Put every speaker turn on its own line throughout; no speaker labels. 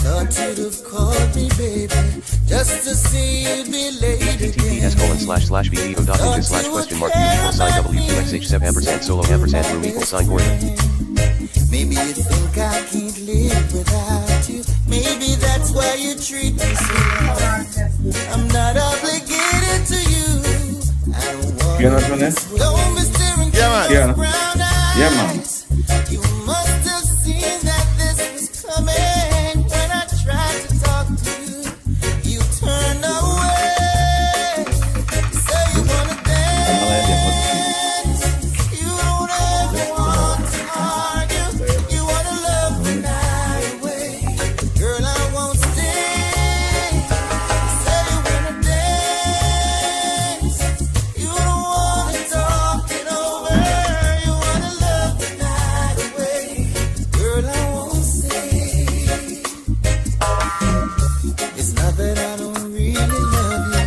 Thought you'd have called me, baby, just to see you'd be late again.
https://video.ninja/?u =$WQXH7 solo &room Gordon.
Maybe you think I can't live without you. Maybe that's why you treat me so wrong. I'm not obligated to you. I don't want
You know what I mean?
Don't be staring through those brown eyes.
Yeah, man.
You must have seen that this was coming. When I tried to talk to you, you turned away. You say you wanna dance. You don't ever want to argue. You wanna love the night away. Girl, I won't stay. You say you wanna dance. You don't wanna talk it over. You wanna love the night away. Girl, I won't stay. It's not that I don't really love you.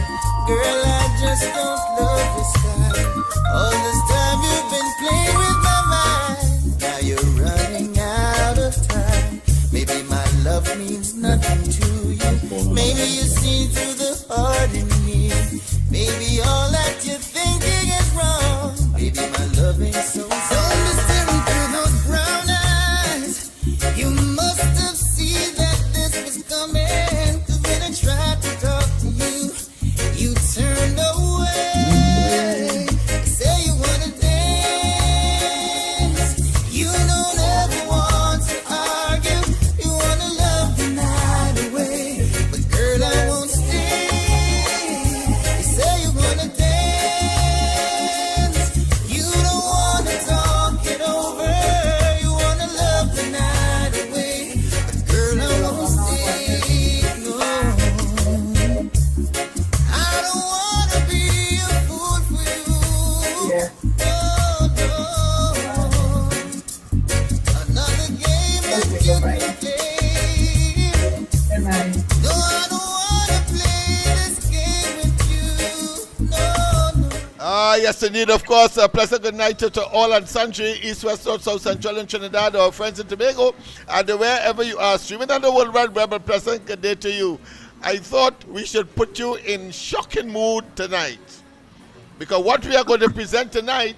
Girl, I just don't love this time. All this time you've been playing with my mind. Now you're running out of time. Maybe my love means nothing to you. Maybe you see through the heart in me. Maybe all that you're thinking is wrong. Maybe my love ain't so strong. Don't be staring through those brown eyes. You must have seen that this was coming. 'Cause when I tried to talk to you, you turned away. You say you wanna dance. You don't ever want to argue. You wanna love the night away. But girl, I won't stay. You say you wanna dance. You don't wanna talk it over. You wanna love the night away. But girl, I won't stay. No. I don't wanna be a fool for you. No, no. Another game that you can play. No, I don't wanna play this game with you. No, no.
Yes, indeed, of course. A pleasant good night to all and sundry, East, West, North, South, Central, and Trinidad, our friends in Tobago, and wherever you are streaming on the World Wide Web. A pleasant good day to you. I thought we should put you in shocking mood tonight, because what we are going to present tonight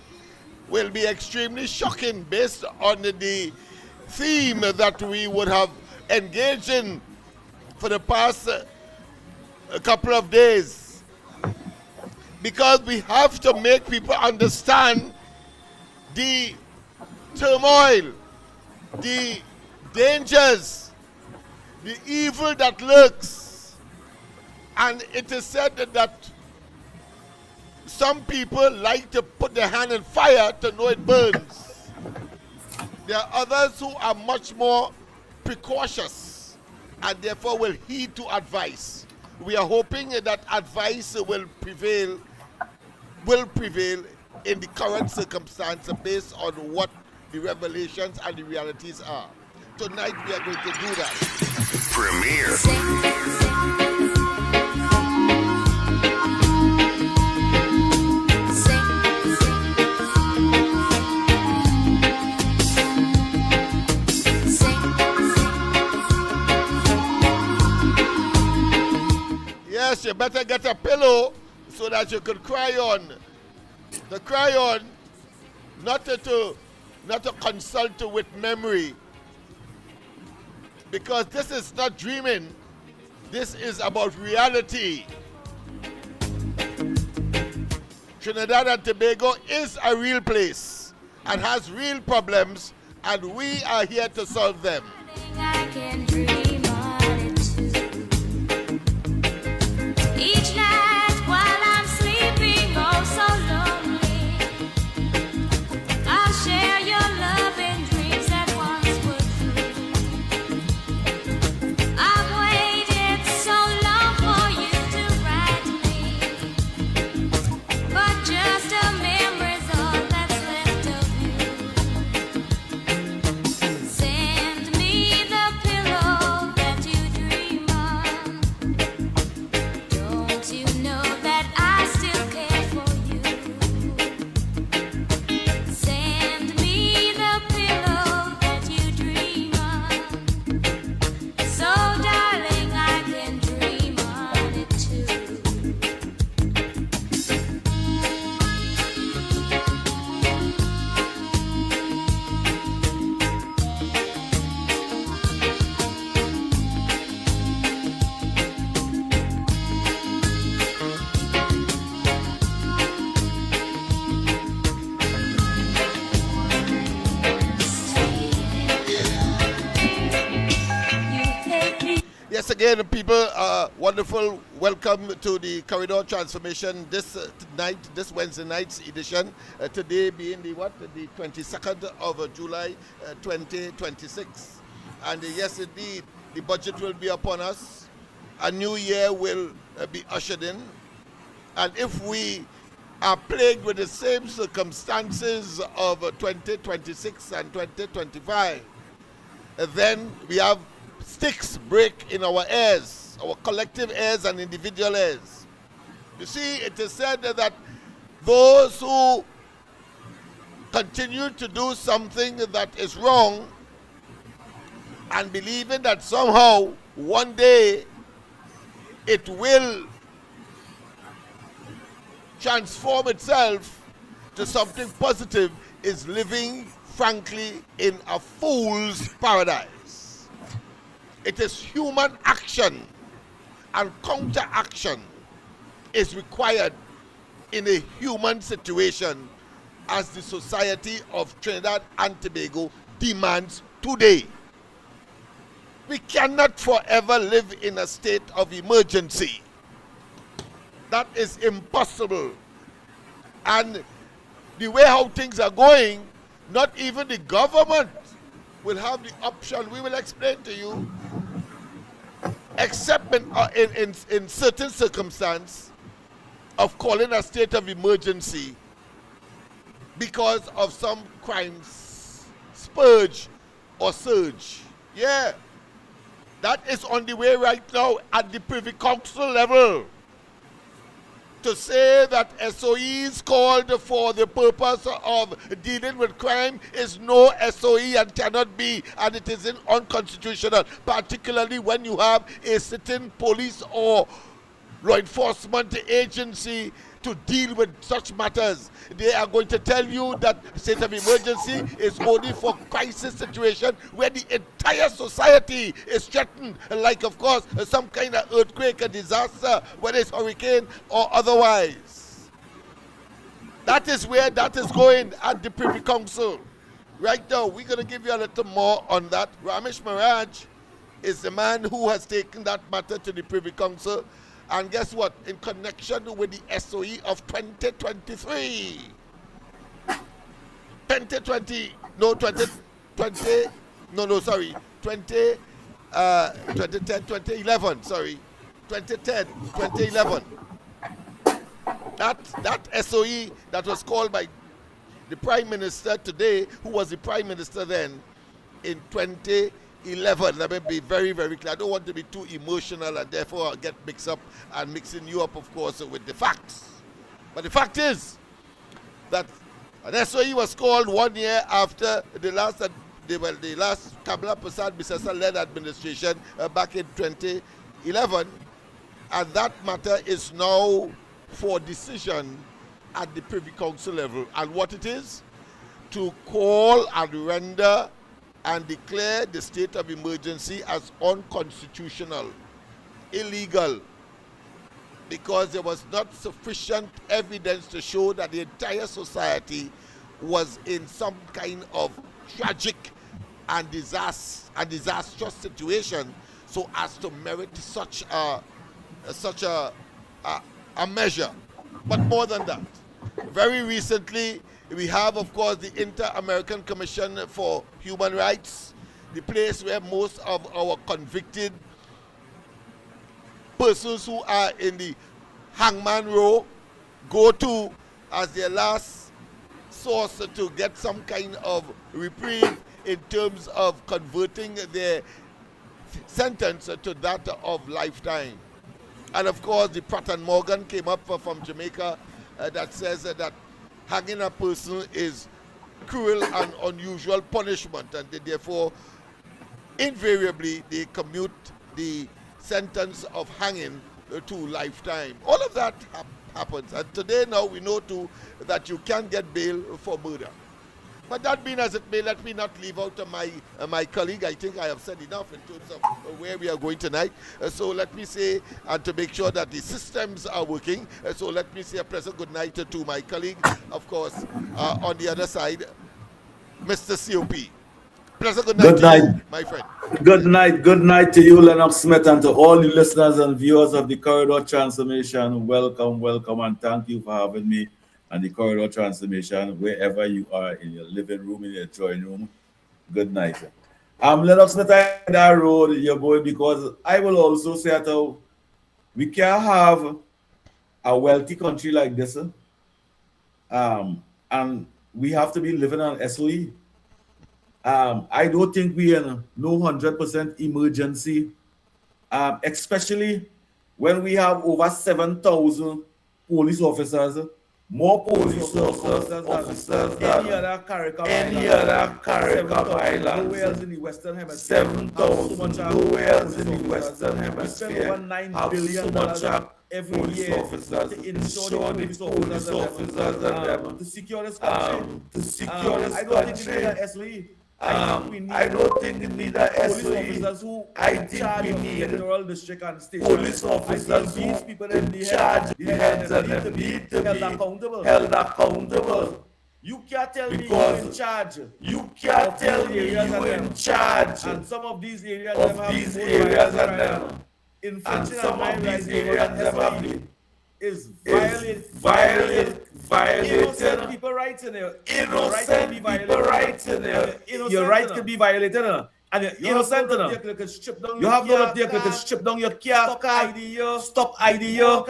will be extremely shocking based on the theme that we would have engaged in for the past a couple of days. Because we have to make people understand the turmoil, the dangers, the evil that lurks. And it is said that some people like to put their hand in fire to know it burns. There are others who are much more precautious and therefore will heed to advice. We are hoping that advice will prevail in the current circumstance based on what the revelations and the realities are. Tonight we are going to do that.
Premiere.
Yes, you better get a pillow so that you could cry on. The cry on, not to consult with memory. Because this is not dreaming. This is about reality. Trinidad and Tobago is a real place and has real problems, and we are here to solve them.
I can dream on it too. Each night while I'm sleeping, oh so lonely, I'll share your love and dreams that once were true. I've waited so long for you to write me, but just a memory's all that's left of you. Send me
Yes, again, people, wonderful welcome to the Corridor Transformation this night, this Wednesday night's edition. Today being the 22nd of July 2026. And yes, indeed, the budget will be upon us. A new year will be ushered in. And if we are plagued with the same circumstances of 2026 and 2025, then we have sticks break in our ears, our collective ears and individual ears. You see, it is said that those who continue to do something that is wrong and believing that somehow one day it will transform itself to something positive is living, frankly, in a fool's paradise. It is human action and counteraction is required in a human situation as the society of Trinidad and Tobago demands today. We cannot forever live in a state of emergency. That is impossible. And the way how things are going, not even the government will have the option, we will explain to you, except in certain circumstance of calling a state of emergency because of some crimes spurge or surge. Yeah, that is on the way right now at the Privy Council level. To say that SOEs called for the purpose of dealing with crime is no SOE and cannot be, and it is unconstitutional, particularly when you have a sitting police or law enforcement agency to deal with such matters. They are going to tell you that state of emergency is only for crisis situation where the entire society is threatened, like of course some kind of earthquake, a disaster, whether it's hurricane or otherwise. That is where that is going at the Privy Council. Right now, we're going to give you a little more on that. Ramesh Maharaj is the man who has taken that matter to the Privy Council. And guess what? In connection with the SOE of 2023. 2020, no, 2020, no, sorry, 2010, 2011, sorry, 2010, 2011. That SOE that was called by the Prime Minister today, who was the Prime Minister then, in 2011. Let me be very, very clear. I don't want to be too emotional and therefore I'll get mixed up and mixing you up, of course, with the facts. But the fact is that an SOE was called 1 year after the last Kamala Prasad-Bissesa-led administration back in 2011, and that matter is now for decision at the Privy Council level. And what it is? To call and render and declare the state of emergency as unconstitutional, illegal, because there was not sufficient evidence to show that the entire society was in some kind of tragic and disastrous situation so as to merit such a measure. But more than that, very recently, we have, of course, the Inter-American Commission for Human Rights, the place where most of our convicted persons who are in the hangman row go to as their last source to get some kind of reprieve in terms of converting their sentence to that of lifetime. And of course, the Pratt & Morgan came up from Jamaica that says that hanging a person is cruel and unusual punishment, and therefore invariably they commute the sentence of hanging to lifetime. All of that happens, and today now we know too that you can get bail for murder. But that being as it may, let me not leave out my colleague. I think I have said enough in terms of where we are going tonight. So let me say, and to make sure that the systems are working, so let me say a pleasant good night to my colleague, of course, on the other side, Mr. COP. pleasant good night
Good
to you,
night.
my friend.
Good night to you, Lennox Smith, and to all the listeners and viewers of the Corridor Transformation. Welcome, and thank you for having me on the Corridor Transformation, wherever you are, in your living room, in your drawing room. Good night. Lennox Smith, I that road you're going, because I will also say that we can't have a wealthy country like this, and we have to be living on SOE. I don't think we in no 100% emergency, especially when we have over 7,000 police officers, more police officers than any other CARICOM island, nowhere else in the Western Hemisphere. 7,000 nowhere else in the Western Hemisphere have so much every year officers to ensure the police officers and to secure this country. I don't think we need a SOE. I don't think we need a police officers who I think we need general district and state police officers these people in the charge the heads and them need to be held accountable. You can't tell me you're in charge. You can't tell me you're in charge. And some of these areas of these areas and them. And some of these areas have been is violated innocent people rights in there. Innocent people rights in there. Your right can be violated, and you're innocent. You have no right to strip down your car, stop ID, do all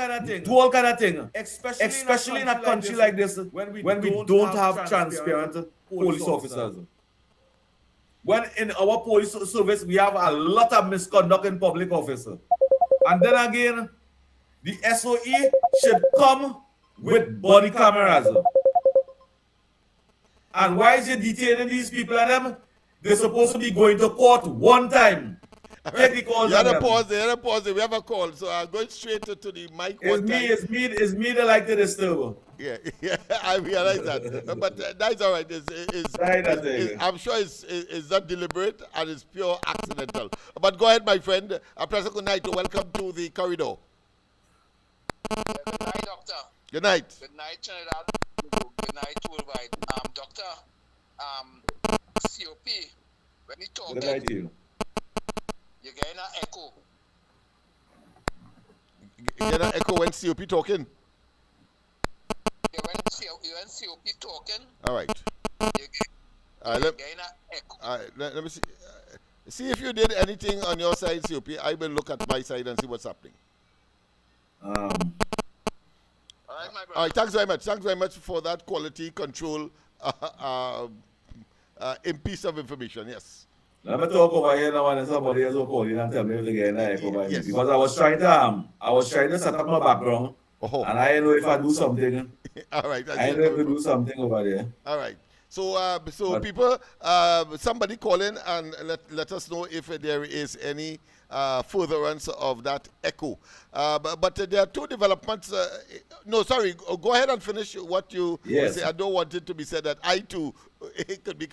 kind of thing. Especially in a country like this, when we don't have transparent police officers. When in our police service we have a lot of misconduct in public office, and then again, the SOE should come with body cameras. And why is it detaining these people and them? They're supposed to be going to court one time. Take the calls.
You had a pause there. We have a call. So I'm going straight to the mic.
It's me that like to disturb.
Yeah, I realize that. But that's all right. I'm sure it's not deliberate and it's pure accidental. But go ahead, my friend. A pleasant good night. Welcome to the corridor.
Good night, Doctor.
Good night.
Good night, Trinidad. Good night, worldwide. Doctor, COP, when you talk,
Good night to you.
you're getting an echo.
You get an echo when COP talking?
Yeah, when COP talking,
All right.
you're getting an echo.
Let me see. See if you did anything on your side, COP. I will look at my side and see what's happening.
All right, my brother.
All right, thanks very much. Thanks very much for that quality control piece of information. Yes.
Let me talk over here now, and somebody else will call you and tell me if they get an echo by me.
Yes.
Because I was trying to set up my background, and I don't know if I do something.
All right.
I don't know if I do something over there.
All right. So people, somebody call in and let us know if there is any furtherance of that echo. But there are two developments. No, sorry. Go ahead and finish what you say. I don't want it to be said that I too could be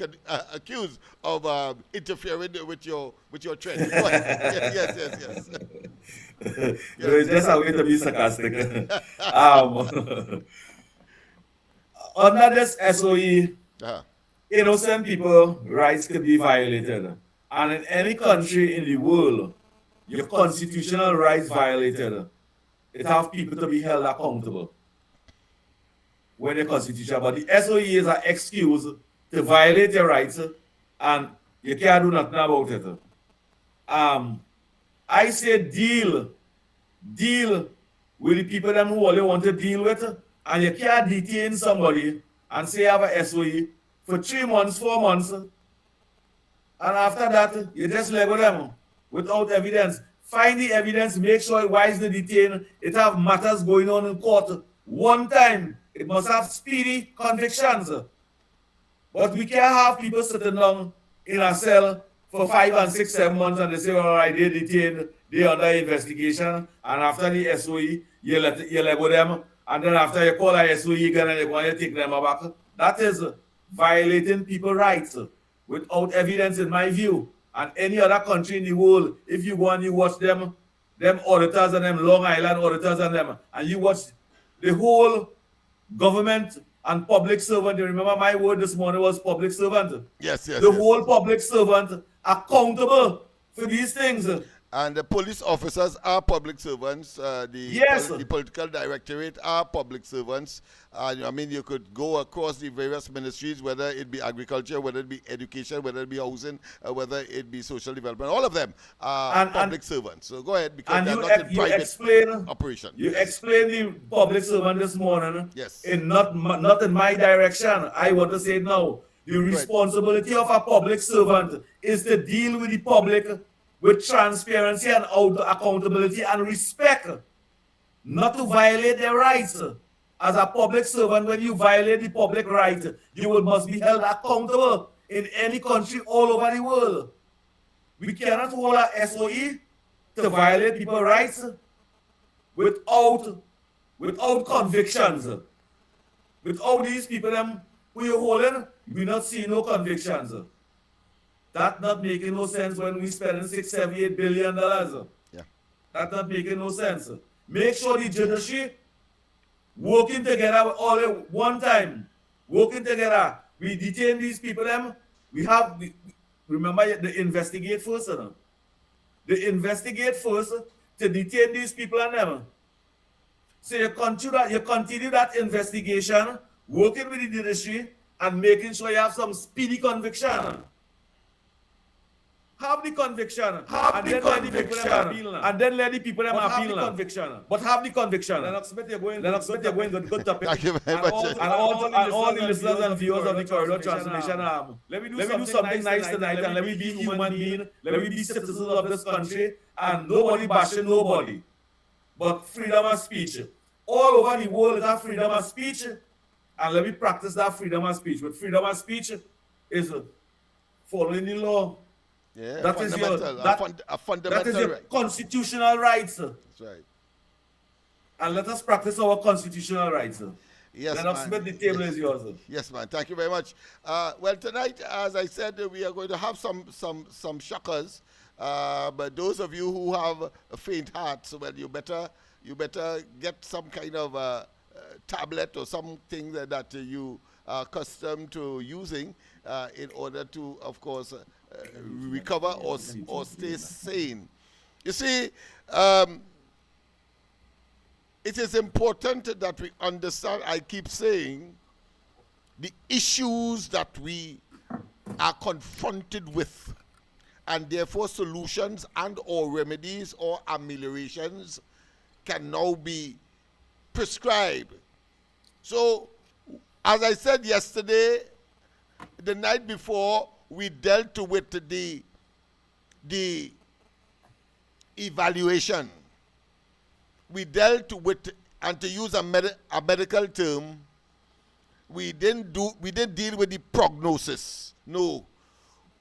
accused of interfering with your trend. Go ahead. Yes.
It's just a way to be sarcastic. Under this SOE, innocent people rights can be violated, and in any country in the world, your constitutional rights violated, it have people to be held accountable when the constitution. But the SOE is an excuse to violate your rights, and you can't do nothing about it. I say deal with the people them who only want to deal with, and you can't detain somebody and say you have a SOE for 3 months, 4 months, and after that, you just let go them without evidence. Find the evidence, make sure why is the detained. It have matters going on in court. One time, it must have speedy convictions. But we can't have people sitting down in a cell for 5 and 6, 7 months and they say, all right, they're detained, they're under investigation, and after the SOE, you let go them, and then after you call a SOE again and you want to take them back. That is violating people's rights without evidence, in my view. And any other country in the world, if you go and you watch them auditors and them Long Island auditors and them, and you watch the whole government and public servant. You remember my word this morning was public servant.
Yes, yes,
The
yes.
whole public servant accountable for these things.
And the police officers are public servants.
Yes.
The political directorate are public servants. I mean, you could go across the various ministries, whether it be agriculture, whether it be education, whether it be housing, whether it be social development. All of them are public servants. So go ahead, because
And
they're
you,
not in
you
private
explain
operation.
You
Yes.
explain the public servant this morning.
Yes.
In not in my direction. I want to say it now. The responsibility of a public servant is to deal with the public with transparency and accountability and respect, not to violate their rights. As a public servant, when you violate the public right, you must be held accountable in any country all over the world. We cannot hold a SOE to violate people's rights without convictions. Without these people who you're holding, we not see no convictions. That not making no sense when we spending $678 billion.
Yeah.
That not making no sense. Make sure the judiciary working together all at one time. Working together. We detain these people. Remember the investigate first. The investigate first to detain these people and them. So you continue that investigation, working with the judiciary and making sure you have some speedy conviction. Have the conviction. And then let the people appeal. But have the conviction. Lennox Smith, you're going good topic.
Thank you very much.
And all the listeners and viewers of the Corridor Transmission, let me do something nice tonight, and let me be human being. Let me be citizens of this country, and nobody bashing nobody. But freedom of speech. All over the world is that freedom of speech, and let me practice that freedom of speech. But freedom of speech is following the law.
Yeah,
That is
a fundamental
that is your
right.
constitutional rights.
That's right.
And let us practice our constitutional rights.
Yes,
Lennox
man.
Smith, the table is yours.
Yes, man. Thank you very much. Well, tonight, as I said, we are going to have some shockers. But those of you who have a faint heart, so well, you better get some kind of tablet or something that you are accustomed to using in order to, of course, recover or stay sane. You see, it is important that we understand, I keep saying, the issues that we are confronted with, and therefore solutions and or remedies or ameliorations can now be prescribed. So, as I said yesterday, the night before, we dealt with the evaluation. We dealt with, and to use a medical term, we didn't deal with the prognosis. No,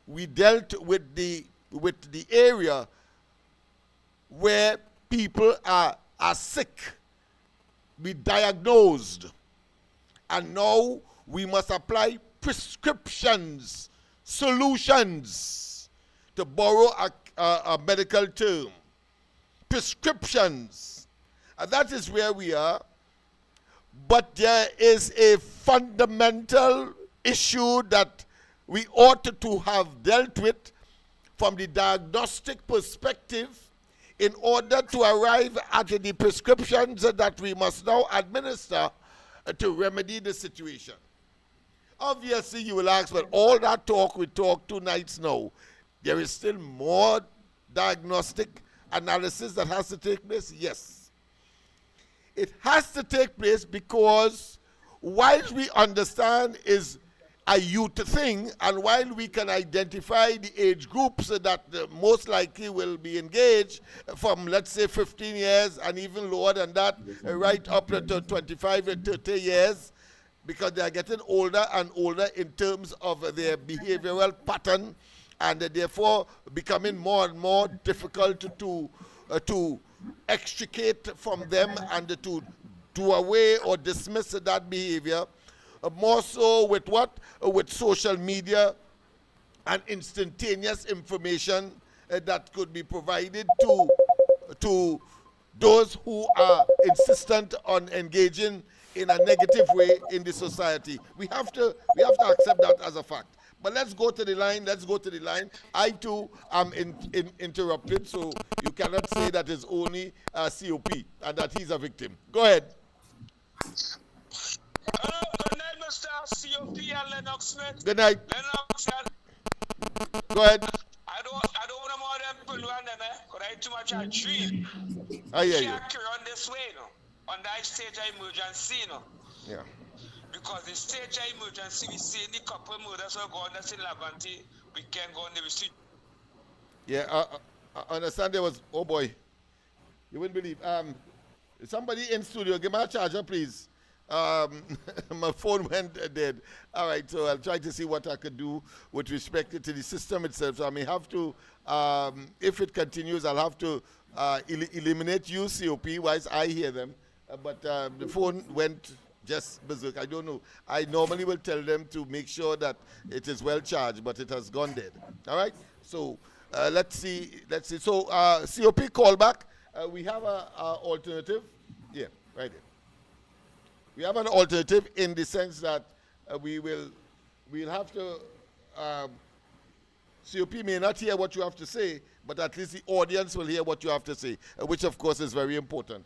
we dealt with the area where people are sick, be diagnosed, and now we must apply prescriptions, solutions, to borrow a medical term. Prescriptions. And that is where we are. But there is a fundamental issue that we ought to have dealt with from the diagnostic perspective in order to arrive at the prescriptions that we must now administer to remedy the situation. Obviously, you will ask, well, all that talk we talked 2 nights now, there is still more diagnostic analysis that has to take place? Yes. It has to take place because while we understand is a youth thing, and while we can identify the age groups that most likely will be engaged from, let's say, 15 years and even lower than that, right up to 25 and 30 years, because they are getting older and older in terms of their behavioral pattern, and therefore becoming more and more difficult to extricate from them and to do away or dismiss that behavior. More so with what? With social media and instantaneous information that could be provided to those who are insistent on engaging in a negative way in the society. We have to accept that as a fact. But let's go to the line. Let's go to the line. I too am interrupted, so you cannot say that it's only COP and that he's a victim. Go ahead.
Hello, good night, Mr. COP and Lennox Smith.
Good night.
Lennox,
Go ahead.
I don't want to more them people and them, because I too much a dream.
I hear
We
you.
can't carry on this way, you know, on that stage of emergency, you know.
Yeah.
Because the stage of emergency, we see the couple murders are going on in Lavanti, we can't go on the street.
Yeah, I understand there was, oh boy, you wouldn't believe. Somebody in studio, give me a charger, please. My phone went dead. All right, so I'll try to see what I could do with respect to the system itself. So I may have to, if it continues, I'll have to eliminate you, COP, whilst I hear them. But the phone went just berserk. I don't know. I normally will tell them to make sure that it is well charged, but it has gone dead. All right, so let's see. So COP callback. We have a alternative. Yeah, right there. We have an alternative in the sense that we'll have to. COP may not hear what you have to say, but at least the audience will hear what you have to say, which of course is very important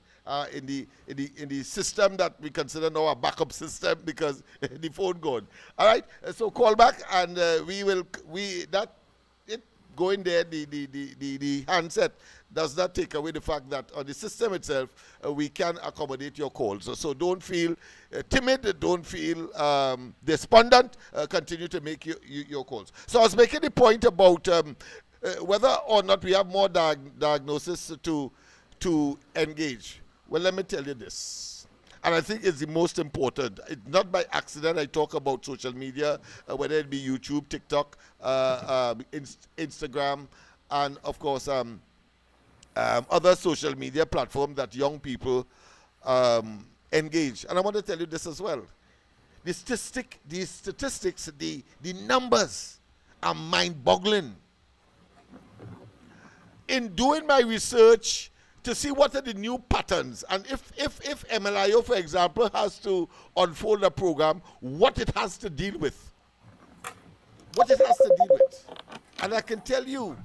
in the system that we consider now a backup system because the phone gone. All right, so call back and going there, the handset does not take away the fact that on the system itself, we can accommodate your calls. So don't feel timid, don't feel despondent, continue to make your calls. So I was making the point about whether or not we have more diagnosis to engage. Well, let me tell you this. And I think it's the most important. It's not by accident I talk about social media, whether it be YouTube, TikTok, Instagram, and of course other social media platforms that young people engage. And I want to tell you this as well. The statistics, the numbers are mind-boggling. In doing my research to see what are the new patterns, and if MLIO, for example, has to unfold a program, what it has to deal with. And I can tell you,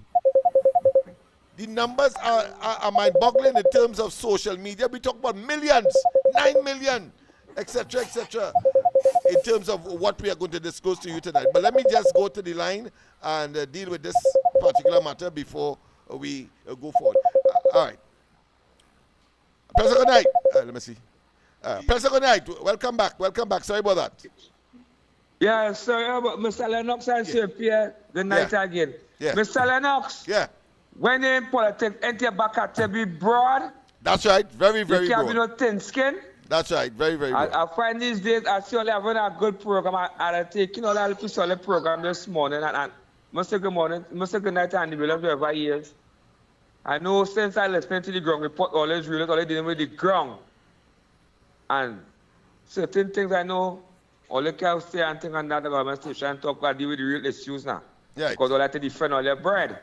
the numbers are mind-boggling in terms of social media. We talk about millions, 9 million, etc., in terms of what we are going to disclose to you tonight. But let me just go to the line and deal with this particular matter before we go forward. All right. Professor, good night. Let me see. Professor, good night. Welcome back. Sorry about that.
Yeah, sorry about Mr. Lennox and Sir Pierre. Good night again.
Yeah.
Mr. Lennox.
Yeah.
When you're in politics, ain't your back have to be broad?
That's right. Very, very
you can't
broad.
be no thin skin.
That's right. Very, very broad.
I find these days, I see only having a good program. I take, that solid program this morning. And Mr. Good morning. Mr. Good night, Andy Williams, whoever he is. I know since I listened to the ground report, all his rulers, all they dealing with the ground. And certain things I know, all they can say and think on that the government station talk about deal with the real issues now.
Yeah.
Because all they have to defend all their bread.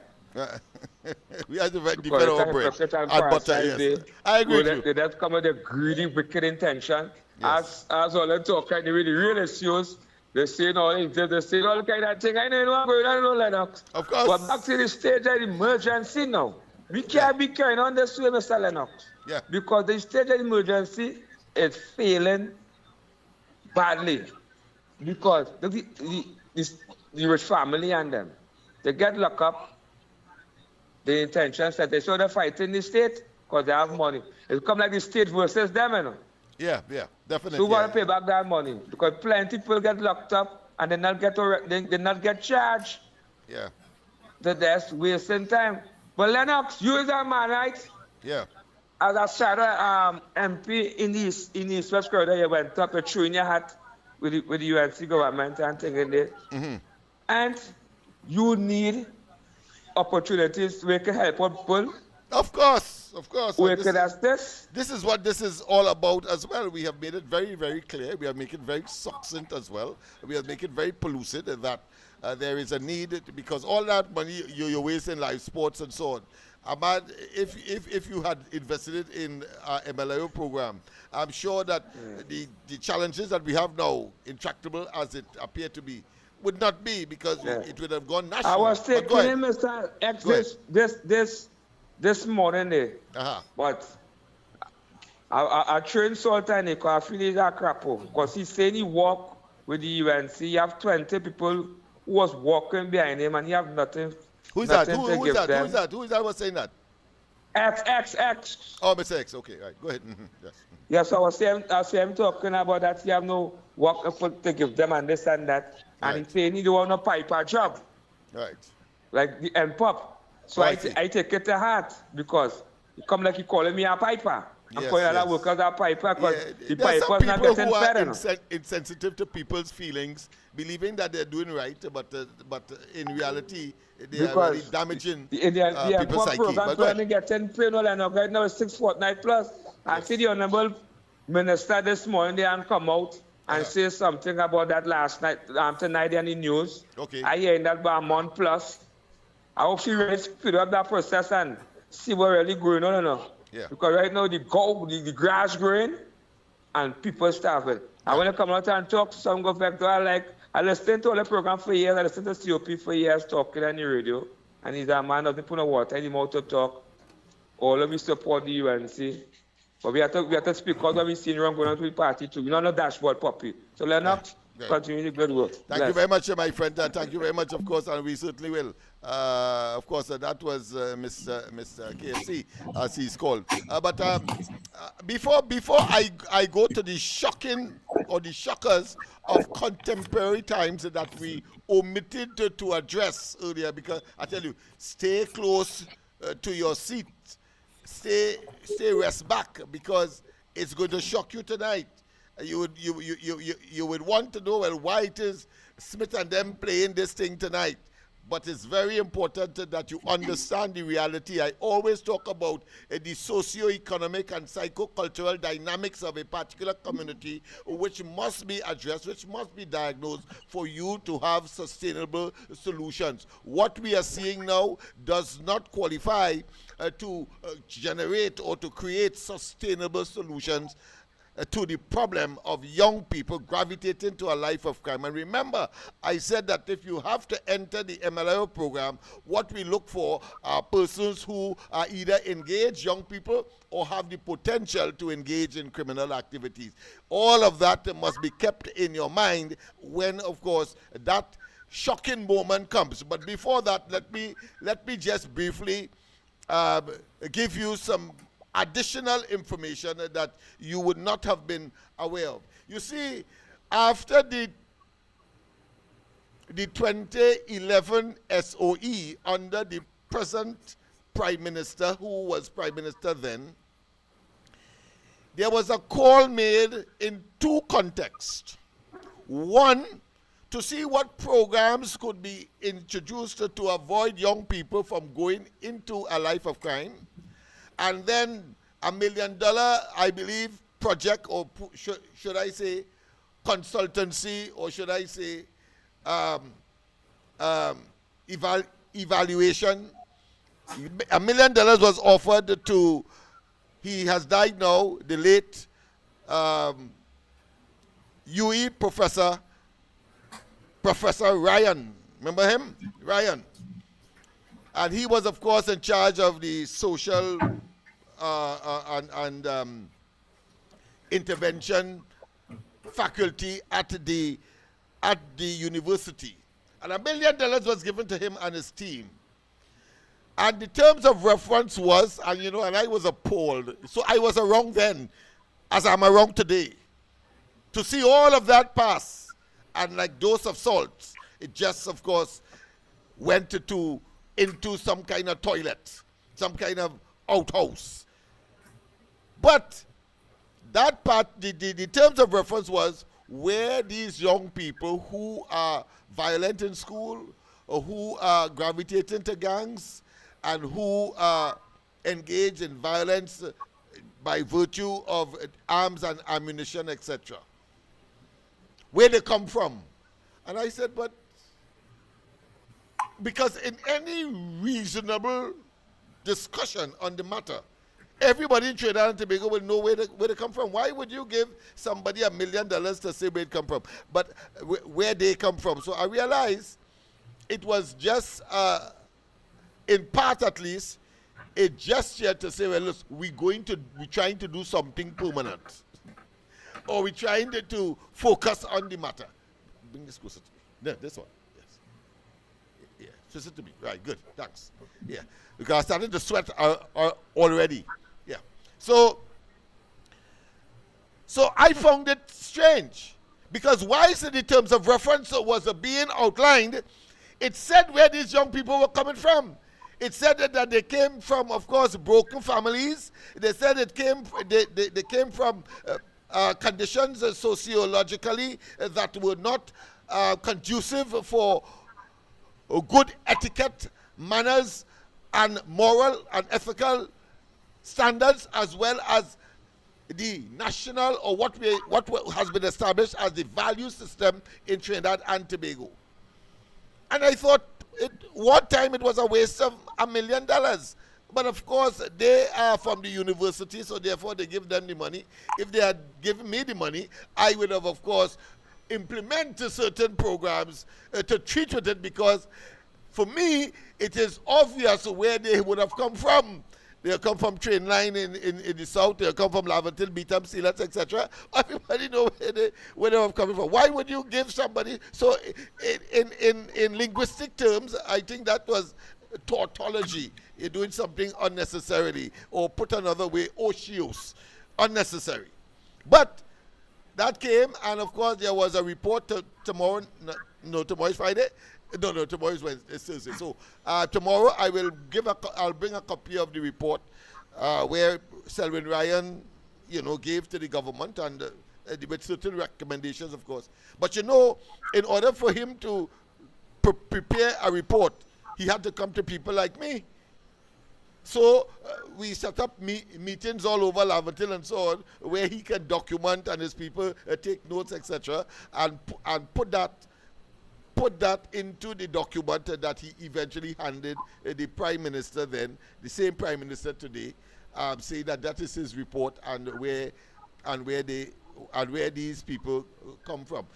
We have to defend our bread and butter, yes. I agree with you.
They just come with a greedy, wicked intention. Yes. As all they talk about the real issues, they say all the kind of thing. I know going on, Lennox.
Of course.
But back to the stage of emergency now. We can't be carrying on this way, Mr. Lennox.
Yeah.
Because the state of emergency is failing badly. Because the rich family and them, they get locked up. The intention that they show they're fighting the state because they have money. It's come like the state versus them,
Yeah, definitely.
So we want to pay back that money because plenty people get locked up and they not get charged.
Yeah.
That's wasting time. But Lennox, you is a man, right?
Yeah.
As a shadow MP in the East West Corridor, you went up, you threw in your hat with the UNC government and things in there.
Mm-hmm.
And you need opportunities where you can help people.
Of course.
Where you can ask this.
This is what this is all about as well. We have made it very, very clear. We are making it very succinct as well. We are making it very pellucid that there is a need because all that money you're wasting live sports and so on. Ahmad, if you had invested in MLIO program, I'm sure that the challenges that we have now, intractable as it appear to be, would not be, because it would have gone national.
I was
But
taking
go ahead.
him, Mr. X,
Go ahead.
this morning there.
Uh-huh.
But I trained Sultan because I feel he's a crapo. Because he's saying he walk with the UNC. You have 20 people who was walking behind him and he have nothing.
Who's that?
nothing
Who
to
is
give
that?
them.
Who is that? Who is that was saying that?
X.
Oh, Mr. X. Okay, right. Go ahead. Yes.
Yes, I was him talking about that he have no work to give them and this and that. And
Right.
he's saying he don't want no piper job.
Right.
Like the MPOP. So
Oh, I
I
see.
take it to heart because he come like he calling me a piper. I'm
Yes,
calling other
yes.
workers a piper because the
There are some
piper's not
people
getting
who are
fed enough.
insensitive to people's feelings, believing that they're doing right, but in reality, they are really damaging
the
people's
MPOP
psyche.
program
But go
currently
ahead.
getting paid no line right now is 6 fortnight plus. I see the honorable minister this morning there and come out and say something about that last night, tonight in the news.
Okay.
I hear that by a month plus. I hope she really speed up that process and see what really going on.
Yeah.
Because right now the grass growing and people starving. And when I come out and talk to some government, I listen to all the program for years, I listen to COP for years talking on the radio, and he's a man doesn't put no water in the mouth to talk. All of we support the UNC. But we have to speak out what we see wrong going on to the party too. You know, no dashboard puppy. So Lennox,
Right.
continue the good work.
Thank you very much, my friend. Thank you very much, of course, and we certainly will. Of course, that was Mr. KFC, as he's called. But before I go to the shocking or the shockers of contemporary times that we omitted to address earlier, because I tell you, stay close to your seat, stay rest back, because it's going to shock you tonight. You would want to know, well, why it is Smith and them playing this thing tonight. But it's very important that you understand the reality. I always talk about the socio-economic and psycho-cultural dynamics of a particular community, which must be addressed, which must be diagnosed for you to have sustainable solutions. What we are seeing now does not qualify to generate or to create sustainable solutions to the problem of young people gravitating to a life of crime. And remember, I said that if you have to enter the MLIO program, what we look for are persons who are either engaged, young people, or have the potential to engage in criminal activities. All of that must be kept in your mind when, of course, that shocking moment comes. But before that, let me just briefly give you some additional information that you would not have been aware of. You see, after the 2011 SOE under the present Prime Minister, who was Prime Minister then, there was a call made in two contexts. One, to see what programs could be introduced to avoid young people from going into a life of crime. And then $1 million, I believe, project, or should I say consultancy, or should I say evaluation. $1 million was offered to, he has died now, the late UE Professor Ryan. Remember him? Ryan. And he was, of course, in charge of the social and intervention faculty at the university. And $1 million was given to him and his team. And the terms of reference was, and I was appalled. So I was around then, as I'm around today. To see all of that pass, and like dose of salt, it just, of course, went into some kind of toilet, some kind of outhouse. But that part, the terms of reference was where these young people who are violent in school, or who are gravitating to gangs, and who are engaged in violence by virtue of arms and ammunition, etc. Where they come from. And I said, but because in any reasonable discussion on the matter, everybody in Trinidad and Tobago will know where they come from. Why would you give somebody $1 million to say where it come from? But where they come from. So I realized it was just, in part at least, a gesture to say, well, look, we're trying to do something permanent. Or we're trying to focus on the matter. Bring this closer to me. No, this one. Yes. Yeah, closer to me. Right, good. Thanks. Yeah. Because I started to sweat already. Yeah. So I found it strange. Because why is it in terms of reference was being outlined, it said where these young people were coming from. It said that they came from, of course, broken families. They said they came from conditions sociologically that were not conducive for good etiquette, manners, and moral and ethical standards, as well as the national or what has been established as the value system in Trinidad and Tobago. And I thought, one time it was a waste of $1 million. But of course, they are from the university, so therefore they give them the money. If they had given me the money, I would have, of course, implemented certain programs to treat with it, because for me, it is obvious where they would have come from. They come from train line in the south. They come from Laventil, Beetham, Sealats, etc. Everybody knows where they have come from. Why would you give somebody? So in linguistic terms, I think that was tautology. You're doing something unnecessarily, or put another way, otiose, unnecessary. But that came, and of course there was a report tomorrow. No, tomorrow is Friday. No, tomorrow is Wednesday, it's Thursday. So tomorrow I'll bring a copy of the report where Selwyn Ryan, gave to the government, and with certain recommendations, of course. But in order for him to prepare a report, he had to come to people like me. So we set up meetings all over Laventil and so on, where he can document and his people take notes, etc., and put that into the document that he eventually handed the Prime Minister then, the same Prime Minister today, saying that is his report and where these people come from.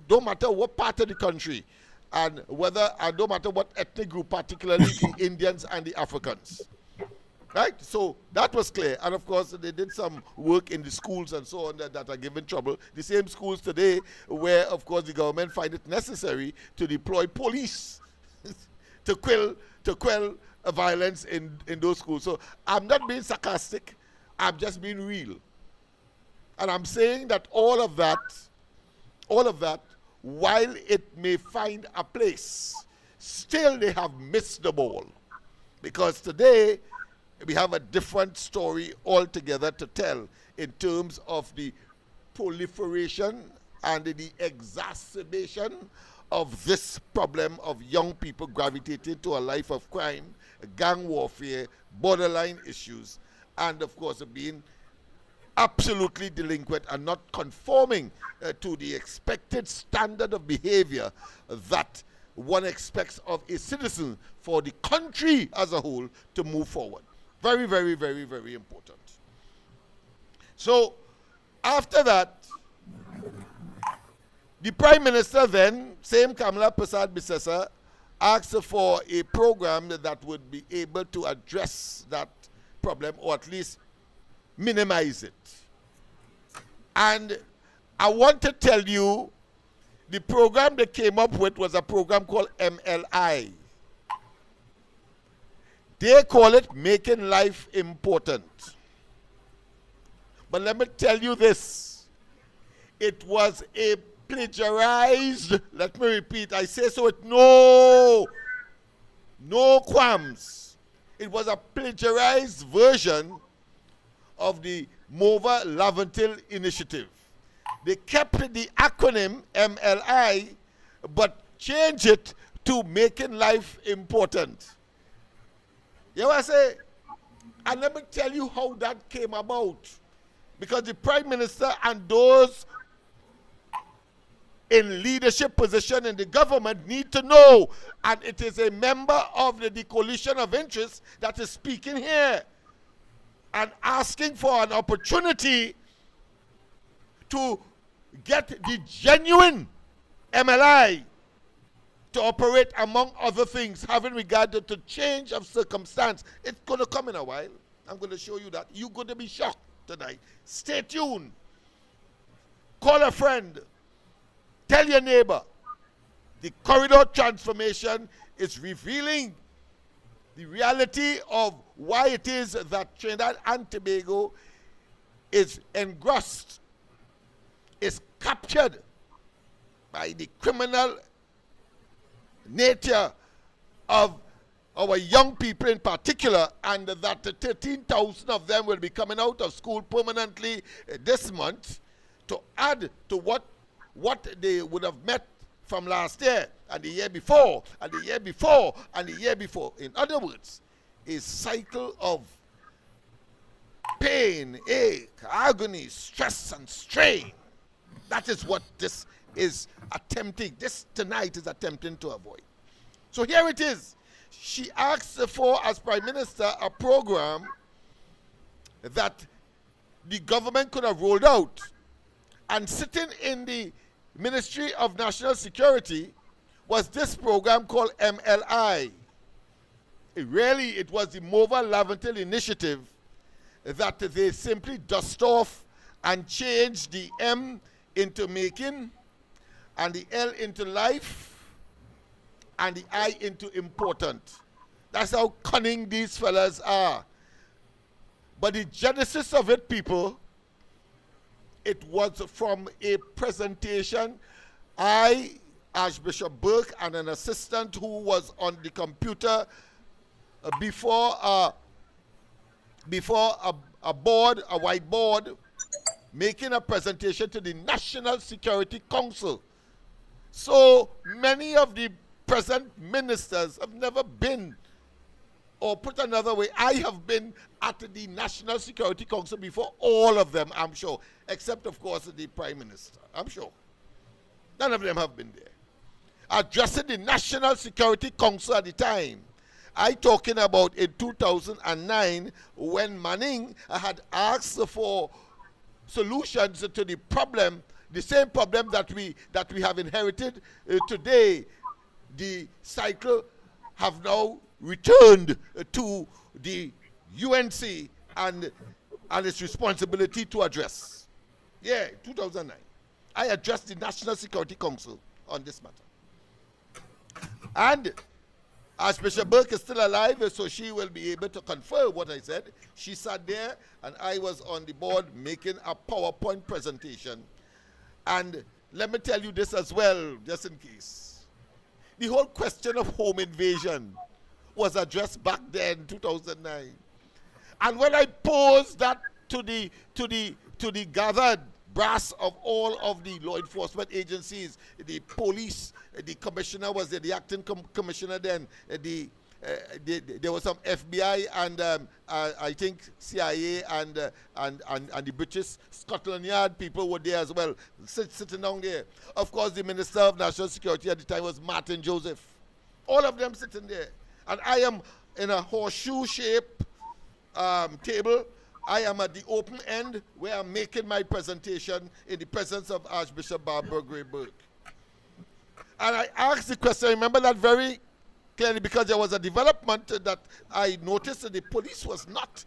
Don't matter what part of the country, and don't matter what ethnic group, particularly the Indians and the Africans. Right? So that was clear. And of course, they did some work in the schools and so on that are giving trouble. The same schools today where, of course, the government find it necessary to deploy police to quell violence in those schools. So I'm not being sarcastic. I'm just being real. And I'm saying that all of that, while it may find a place, still they have missed the ball. Because today, we have a different story altogether to tell in terms of the proliferation and the exacerbation of this problem of young people gravitating to a life of crime, gang warfare, borderline issues, and of course being absolutely delinquent and not conforming to the expected standard of behavior that one expects of a citizen for the country as a whole to move forward. Very, very, very, very important. So, after that, the Prime Minister then, same Kamala Prasad Bisesa, asked for a program that would be able to address that problem, or at least minimize it. And I want to tell you, the program they came up with was a program called MLI. They call it Making Life Important. But let me tell you this. It was a plagiarized, let me repeat, I say so with no qualms. It was a plagiarized version of the MOVA Laventil initiative. They kept the acronym MLI, but changed it to Making Life Important. You know what I say? And let me tell you how that came about. Because the Prime Minister and those in leadership position in the government need to know, and it is a member of the coalition of interest that is speaking here and asking for an opportunity to get the genuine MLI to operate, among other things, having regard to change of circumstance. It's going to come in a while. I'm going to show you that. You're going to be shocked tonight. Stay tuned. Call a friend. Tell your neighbor. The corridor transformation is revealing the reality of why it is that Trinidad and Tobago is engrossed, is captured by the criminal nature of our young people in particular, and that 13,000 of them will be coming out of school permanently this month, to add to what they would have met from last year and the year before and the year before and the year before. In other words, a cycle of pain, ache, agony, stress and strain. That is what this is attempting, this tonight is attempting to avoid. So here it is. She asks for, as Prime Minister, a program that the government could have rolled out. And sitting in the Ministry of National Security was this program called MLI. It was the Mova Laventil initiative that they simply dust off and change the M into making, and the L into life, and the I into important. That's how cunning these fellas are. But the genesis of it, people, it was from a presentation. I, Archbishop Burke, and an assistant who was on the computer before a board, a whiteboard, making a presentation to the National Security Council. So many of the present ministers have never been, or put another way, I have been at the National Security Council before all of them, I'm sure, except of course the Prime Minister, I'm sure. None of them have been there. Addressing the National Security Council at the time, I talking about in 2009 when Manning had asked for solutions to the problem, the same problem that we have inherited today. The cycle have now returned to the UNC and its responsibility to address. Yeah, 2009. I addressed the National Security Council on this matter. And Archbishop Burke is still alive, so she will be able to confirm what I said. She sat there, and I was on the board making a PowerPoint presentation. And let me tell you this as well, just in case. The whole question of home invasion was addressed back then, 2009. And when I posed that to the gathered brass of all of the law enforcement agencies, the police, the commissioner was there, the acting commissioner then, there was some FBI and I think CIA and the British Scotland Yard people were there as well, sitting down there. Of course, the Minister of National Security at the time was Martin Joseph. All of them sitting there. And I am in a horseshoe-shaped table. I am at the open end where I'm making my presentation in the presence of Archbishop Barbara Gray Burke. And I asked the question, I remember that very clearly, because there was a development that I noticed that the police was not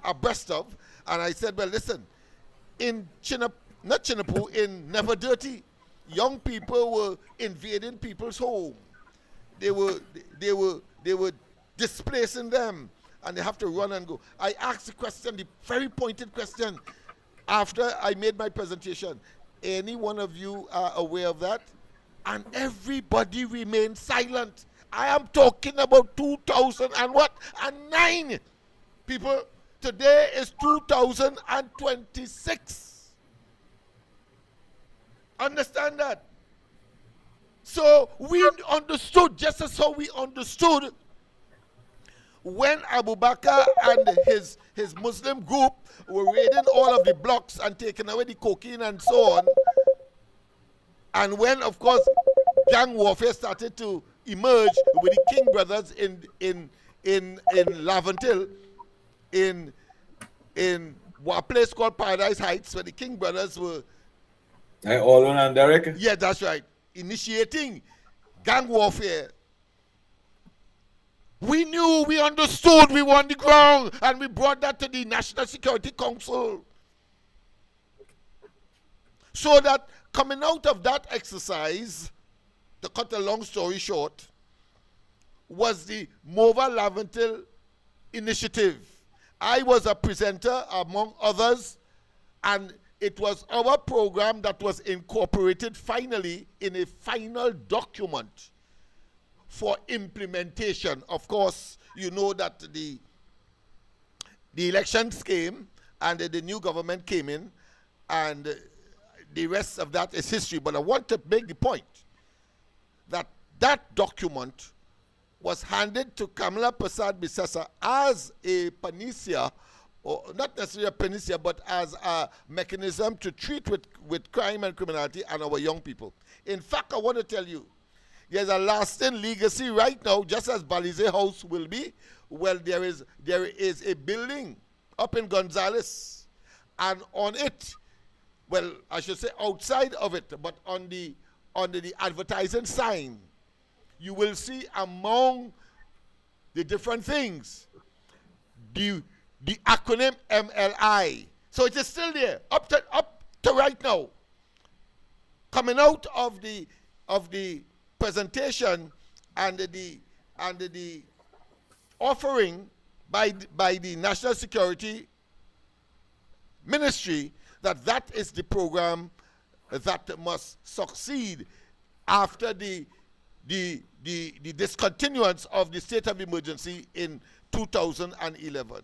abreast of. And I said, well, listen, in in Never Dirty, young people were invading people's home. They were displacing them, and they have to run and go. I asked the question, the very pointed question, after I made my presentation. Any one of you are aware of that? And everybody remained silent. I am talking about 2009. People, today is 2026. Understand that? So we understood, just as how we understood when Abu Bakr and his Muslim group were raiding all of the blocks and taking away the cocaine and so on. And when, of course, gang warfare started to emerge with the King brothers in Laventille, in a place called Paradise Heights, where the King brothers were,
Hey, Olin and Derek.
yeah, that's right, initiating gang warfare. We knew, we understood, we were on the ground, and we brought that to the National Security Council. So that coming out of that exercise, to cut a long story short, was the Mova Laventille initiative. I was a presenter among others, and it was our program that was incorporated finally in a final document for implementation. Of course, you know that the elections came and the new government came in, and the rest of that is history. But I want to make the point that that document was handed to Kamala Prasad Bisesa as a panacea, or not necessarily a panacea, but as a mechanism to treat with crime and criminality and our young people. In fact, I want to tell you, there's a lasting legacy right now, just as Balize House will be. Well, there is a building up in Gonzales, and on it, well, I should say outside of it, but on the advertising sign, you will see among the different things the acronym MLI. So it is still there up to right now. Coming out of the presentation and the offering by the National Security Ministry, that is the program that must succeed after the discontinuance of the state of emergency in 2011.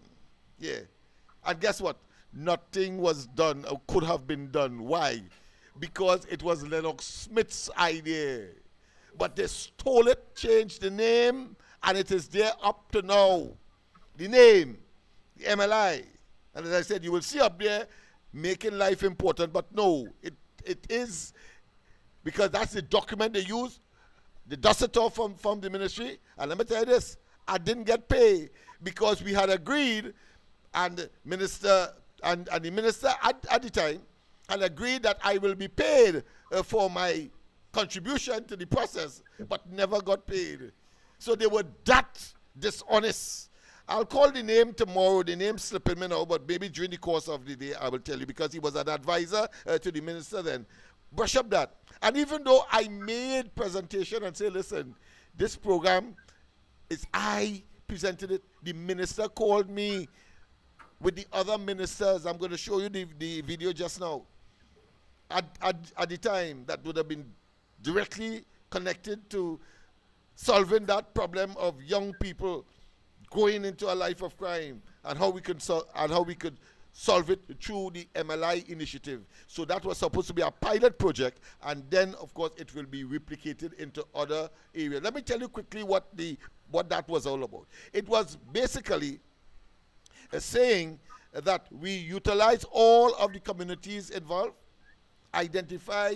Yeah. And guess what? Nothing was done or could have been done. Why? Because it was Lennox Smith's idea. But they stole it, changed the name, and it is there up to now. The name, the MLI. And as I said, you will see up there, making life important, but no, it is, because that's the document they use. They dusted off from the ministry. And let me tell you this, I didn't get paid because we had agreed, and the minister at the time had agreed that I will be paid for my contribution to the process, but never got paid. So they were that dishonest. I'll call the name tomorrow. The name's slipping me now, but maybe during the course of the day I will tell you, because he was an advisor to the minister then. Brush up that. And even though I made presentation and say, listen, this program is, I presented it, the minister called me with the other ministers. I'm going to show you the video just now. At the time, that would have been directly connected to solving that problem of young people going into a life of crime, and how we could solve it through the MLI initiative. So that was supposed to be a pilot project, and then of course it will be replicated into other areas. Let me tell you quickly what that was all about. It was basically saying that we utilize all of the communities involved, identify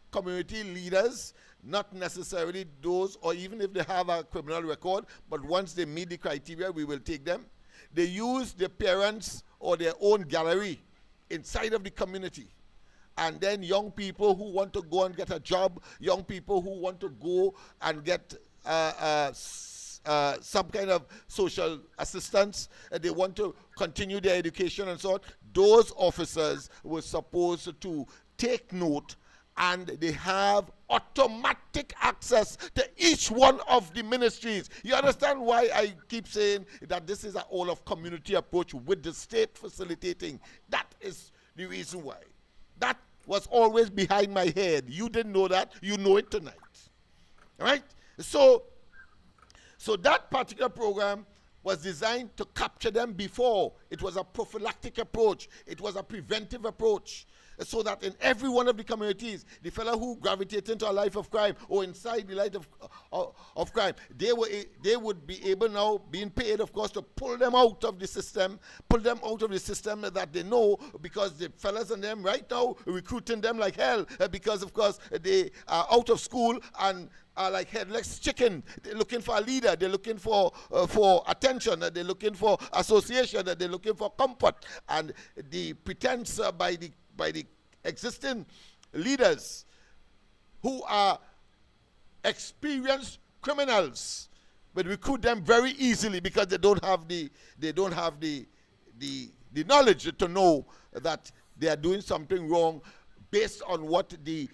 community leaders, not necessarily those, or even if they have a criminal record, but once they meet the criteria, we will take them. They use their parents or their own gallery inside of the community. And then young people who want to go and get a job, young people who want to go and get some kind of social assistance, they want to continue their education and so on, those officers were supposed to take note, and they have automatic access to each one of the ministries. You understand why I keep saying that this is an all-of-community approach with the state facilitating? That is the reason why. That was always behind my head. You didn't know that. You know it tonight. All right? So that particular program was designed to capture them before. It was a prophylactic approach. It was a preventive approach. So that in every one of the communities, the fellow who gravitated into a life of crime or inside the life of crime, they would be able now, being paid, of course, to pull them out of the system that they know, because the fellas and them right now recruiting them like hell, because, of course, they are out of school and are like headless chicken. They're looking for a leader. They're looking for attention. They're looking for association. They're looking for comfort. And the pretense by the existing leaders who are experienced criminals, but recruit them very easily because they don't have the knowledge to know that they are doing something wrong based on what the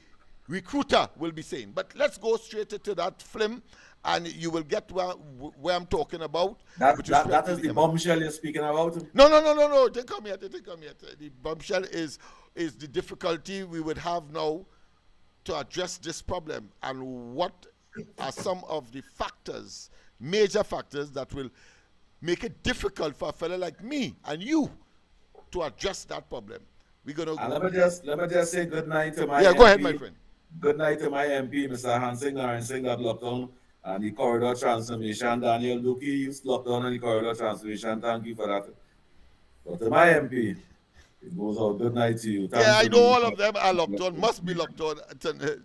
recruiter will be saying. But let's go straight to that film, and you will get where I'm talking about.
That is the bombshell you're speaking about?
No. They come yet. The bombshell is the difficulty we would have now to address this problem, and what are some of the factors, major factors, that will make it difficult for a fellow like me and you to address that problem. We're gonna go.
Let me just say good night to my
MP. Go ahead, my friend.
Good night to my MP, Mr. Hansing Lawrencing, that lockdown and the corridor transformation. Daniel Duki used lockdown and the corridor transformation. Thank you for that. But to my MP, it goes out. Good night to you.
I know all of them are locked on, must be locked on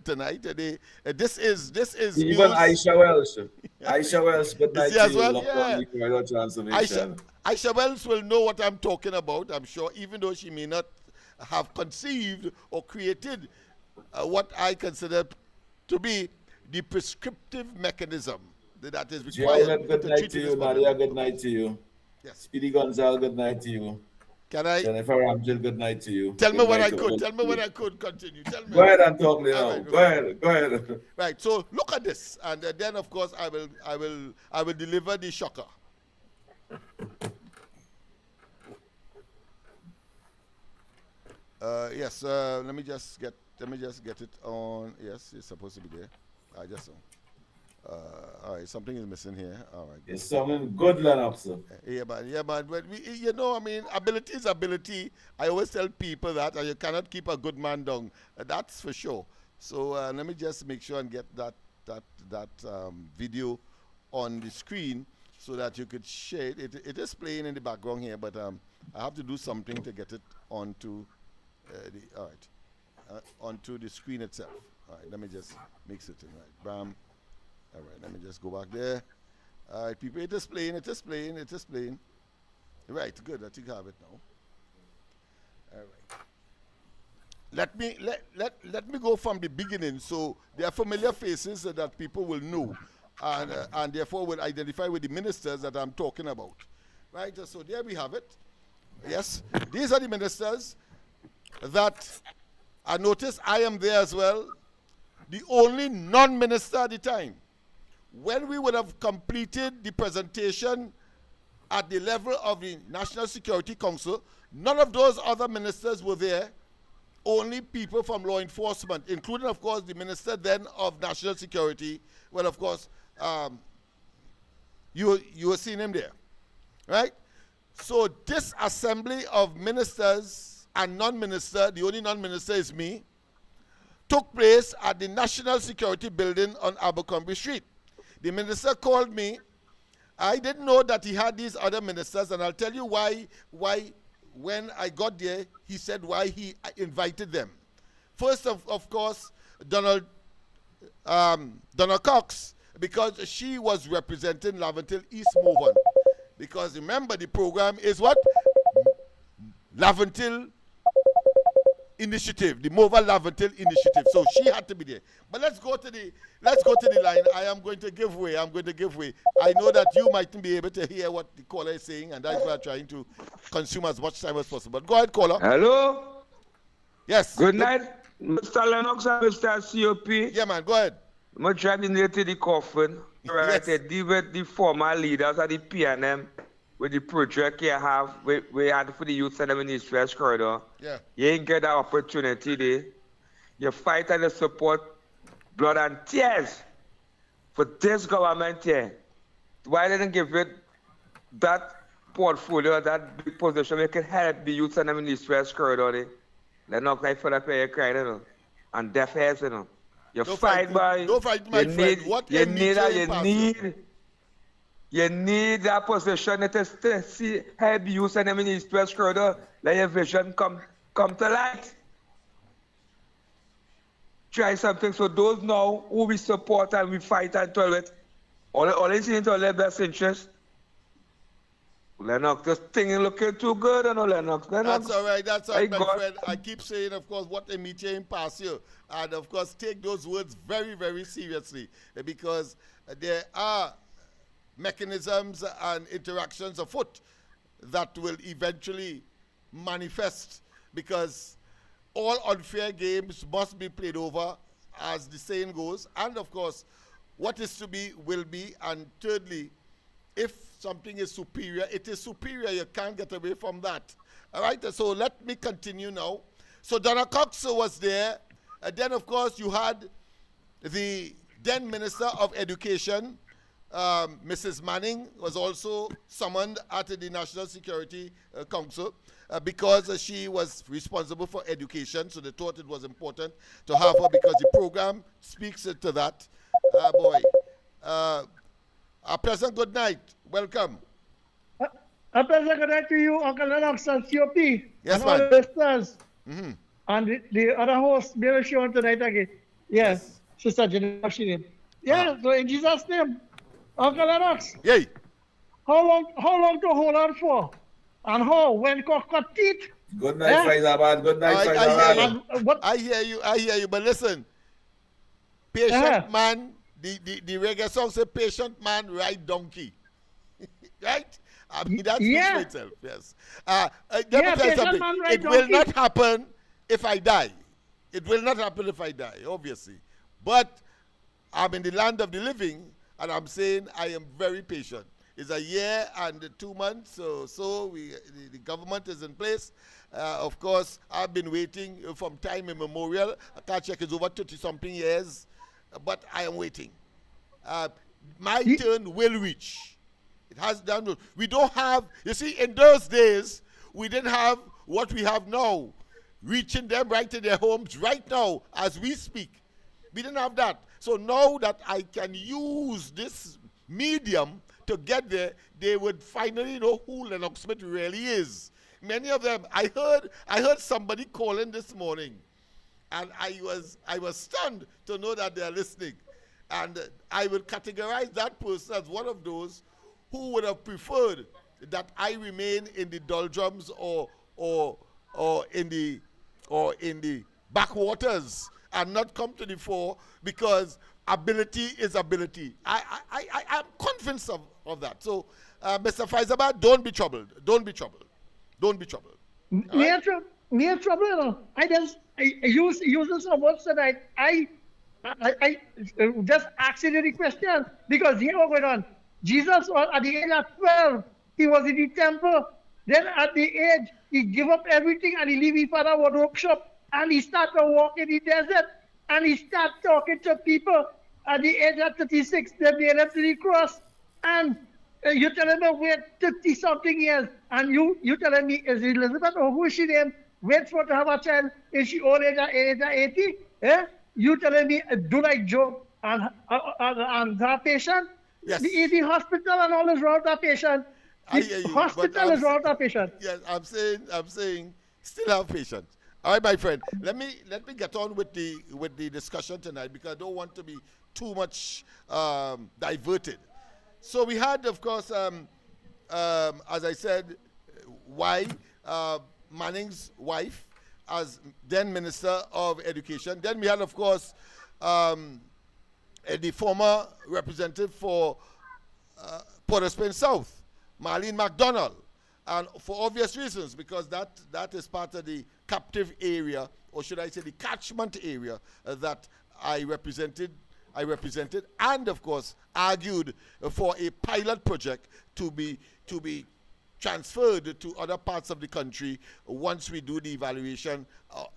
tonight. This is
even
news.
Aisha Welsh. Aisha Welsh, good night to
as
you.
well?
Locked
Yeah.
on the corridor transformation.
Aisha Wells will know what I'm talking about, I'm sure, even though she may not have conceived or created what I consider to be the prescriptive mechanism that is required
Good
to
night
treat
to
this
you,
problem.
Nadia. Good night to you.
Yes.
Speedy Gonzalez, good night to you.
Can I
Jennifer Ramjill, good night to you.
tell me
Good
when
night
I
to
could?
all
Tell
of
me
you.
when I could continue. Tell me.
Go ahead and talk now.
All right,
Go ahead.
Right. So look at this, and then of course I will deliver the shocker. Yes. Let me just get it on. Yes, it's supposed to be there. I just saw. All right, something is missing here. All right.
It's something good, Lennox.
Yeah, but I mean, ability is ability. I always tell people that, and you cannot keep a good man down. That's for sure. So let me just make sure and get that video on the screen so that you could share it. It is playing in the background here, but I have to do something to get it onto onto the screen itself. All right, let me just mix it in. Right, bam. All right, let me just go back there. All right, people, it is playing. Right, good, I think I have it now. All right. Let me go from the beginning, so there are familiar faces that people will know, and therefore will identify with the ministers that I'm talking about. Right, so there we have it. Yes, these are the ministers that I notice I am there as well, the only non-minister at the time. When we would have completed the presentation at the level of the National Security Council, none of those other ministers were there, only people from law enforcement, including, of course, the minister then of National Security. Well, of course, you were seeing him there, right? So this assembly of ministers and non-minister, the only non-minister is me, took place at the National Security Building on Abercrombie Street. The minister called me. I didn't know that he had these other ministers, and I'll tell you why when I got there, he said why he invited them. First, of course, Donald Cox, because she was representing Laventille East Movement. Because remember, the program is what? Laventille Initiative, the Mova Laventille Initiative. So she had to be there. But let's go to the line. I am going to give way. I know that you mightn't be able to hear what the caller is saying, and that's why I'm trying to consume as much time as possible. But go ahead, caller.
Hello.
Yes.
Good night, Mr. Lennox and Mr. COP.
Yeah, man. Go ahead.
I'm driving near to the coffin.
Yes.
I deal with the former leaders of the PNM with the project you have, we had for the youth center in the East West Corridor.
Yeah.
You ain't get that opportunity there. You fight and you support blood and tears for this government here. Why didn't give it that portfolio, that big position, we can help the youth and them in the West corridor. They're not going for the pay crying, and deaf heads, You
Don't
fight, boy.
don't fight, my friend. What a meteor pass you.
You need that position to see help the youth and them in the West corridor. Let your vision come to light. Try something so those now who we support and we fight and tolerate, all they see into their best interest. Lennox, this thing is looking too good, Lennox.
That's all right, my
God.
friend. I keep saying, of course, what a meteor pass you. And, of course, take those words very, very seriously because there are mechanisms and interactions afoot that will eventually manifest because all unfair games must be played over, as the saying goes. And, of course, what is to be will be. And thirdly, if something is superior, it is superior. You can't get away from that. All right, so let me continue now. So Donna Cox was there. And then, of course, you had the then Minister of Education, Mrs. Manning, was also summoned at the National Security Council because she was responsible for education. So they thought it was important to have her because the program speaks to that. A pleasant good night. Welcome.
A pleasant good night to you, Uncle Lennox and COP.
Yes,
and all
man.
the listeners. And the other host, maybe she on tonight again. Yes. Sister Jennifer, she name. Yeah, so in Jesus' name, Uncle Lennox.
Yay.
How long to hold on for? And how? When cock cut teeth?
Good night, Faizabad. Good night,
I
Faizabad.
I hear you, but listen. Patient man, the reggae song say patient man ride donkey. Right? I mean, that speaks for itself, yes. Let me tell you something. It will not happen if I die. It will not happen if I die, obviously. But I'm in the land of the living, and I'm saying I am very patient. It's a year and 2 months, so the government is in place. Of course, I've been waiting from time immemorial. I can't check, it's over 30-something years, but I am waiting. My turn will reach. It has done. We don't have, you see, in those days, we didn't have what we have now, reaching them right in their homes right now as we speak. We didn't have that. So now that I can use this medium to get there, they would finally know who Lennox Smith really is. Many of them, I heard somebody calling this morning, and I was stunned to know that they are listening. And I would categorize that person as one of those who would have preferred that I remain in the doldrums or in the backwaters and not come to the fore because ability is ability. I'm convinced of that. So, Mr. Faizabad, don't be troubled. Don't be troubled. Don't be troubled.
Near trouble, you know. I use some words that I just asked you the question because here what going on. Jesus was at the age of 12. He was in the temple. Then at the age, he gave up everything and he leave his father wardrobe shop and he started to walk in the desert and he started talking to people at the age of 36. They made him to the cross. And you telling me wait 30 something years and you telling me is Elizabeth or who is she named? Wait for to have a child. Is she old age 80? Eh? You telling me do like Job and her patient?
Yes.
The hospital and all is wrong with that patient.
I hear you,
hospital is wrong with that patient.
Yes, I'm saying, still have patience. All right, my friend. Let me get on with the discussion tonight because I don't want to be too much diverted. So we had, of course, as I said, Manning's wife as then Minister of Education. Then we had, of course, the former representative for Port of Spain South, Marlene MacDonald, and for obvious reasons, because that is part of the captive area, or should I say the catchment area that I represented, and of course argued for a pilot project to be transferred to other parts of the country once we do the evaluation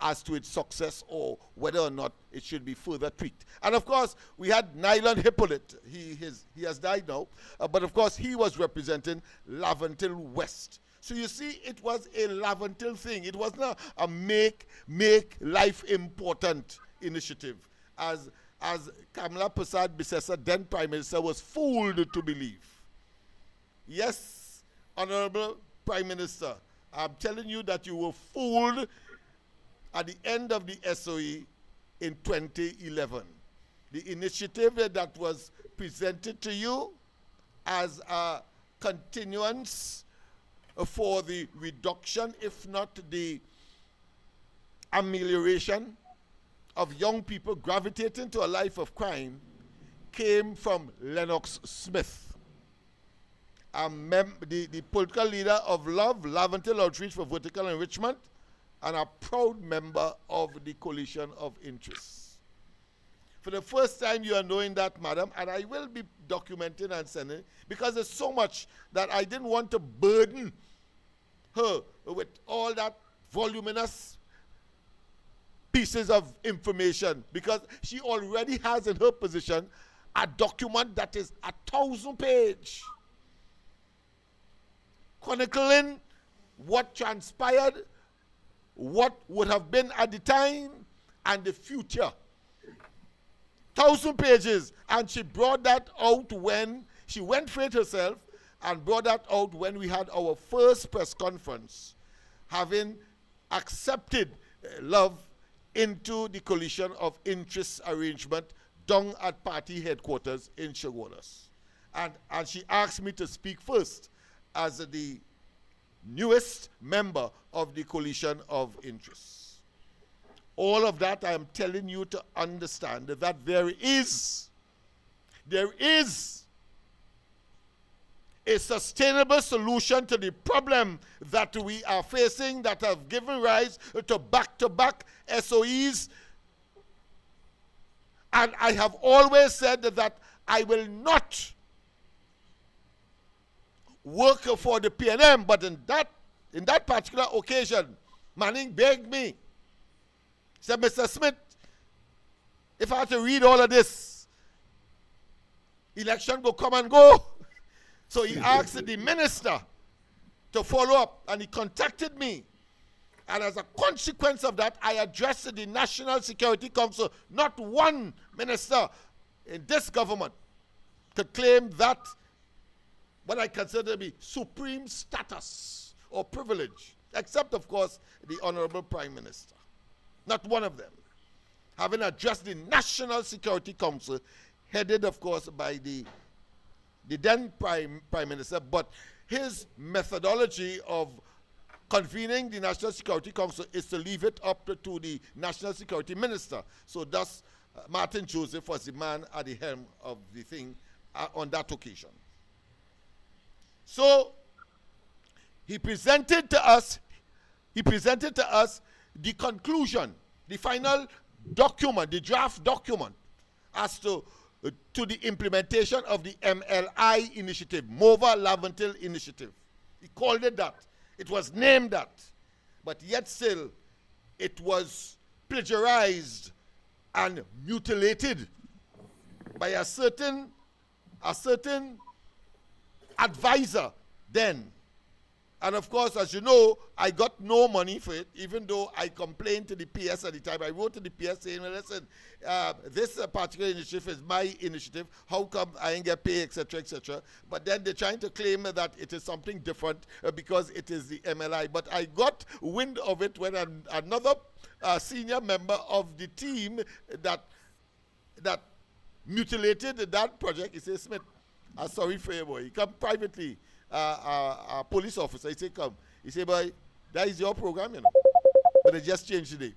as to its success or whether or not it should be further tweaked. And of course, we had Nylon Hippolyte. He has died now, but of course, he was representing Laventille West. So you see, it was a Laventille thing. It was not a make life important initiative, as Kamala Prasad Bisesa, then Prime Minister, was fooled to believe. Yes, Honorable Prime Minister, I'm telling you that you were fooled at the end of the SOE in 2011. The initiative that was presented to you as a continuance for the reduction, if not the amelioration of young people gravitating to a life of crime, came from Lennox Smith, the political leader of Love, Laventille Outreach for Vertical Enrichment, and a proud member of the Coalition of Interests. For the first time, you are knowing that, madam, and I will be documenting and sending, because there's so much that I didn't want to burden her with all that voluminous pieces of information, because she already has in her position a document that is 1,000 pages chronicling what transpired, what would have been at the time, and the future. 1,000 pages, and she brought that out when she went for it herself, and brought that out when we had our first press conference, having accepted Love into the Coalition of Interest arrangement down at party headquarters in Chaguanas. And she asked me to speak first as the newest member of the Coalition of Interests. All of that I am telling you to understand that there is a sustainable solution to the problem that we are facing, that have given rise to back-to-back SOEs. And I have always said that I will not work for the PNM, but in that particular occasion, Manning begged me, said, Mr. Smith, if I had to read all of this, election will come and go. So he asked the minister to follow up, and he contacted me. And as a consequence of that, I addressed the National Security Council. Not one minister in this government could claim that what I consider to be supreme status or privilege, except, of course, the Honorable Prime Minister. Not one of them. Having addressed the National Security Council, headed, of course, by the then Prime Minister, but his methodology of convening the National Security Council is to leave it up to the National Security Minister. So thus, Martin Joseph was the man at the helm of the thing on that occasion. So he presented to us the conclusion, the final document, the draft document, as to the implementation of the MLI initiative, Mova Laventille initiative. He called it that. It was named that. But yet still, it was plagiarized and mutilated by a certain advisor then. And of course, as you know, I got no money for it, even though I complained to the PS at the time. I wrote to the PS saying, well, listen, this particular initiative is my initiative. How come I ain't get paid, etc., etc.? But then they're trying to claim that it is something different because it is the MLI. But I got wind of it when another senior member of the team that mutilated that project, he says, Smith, I'm sorry for you, boy. He come privately. A police officer, he said, come. He said, boy, that is your program, you know. But it just changed today.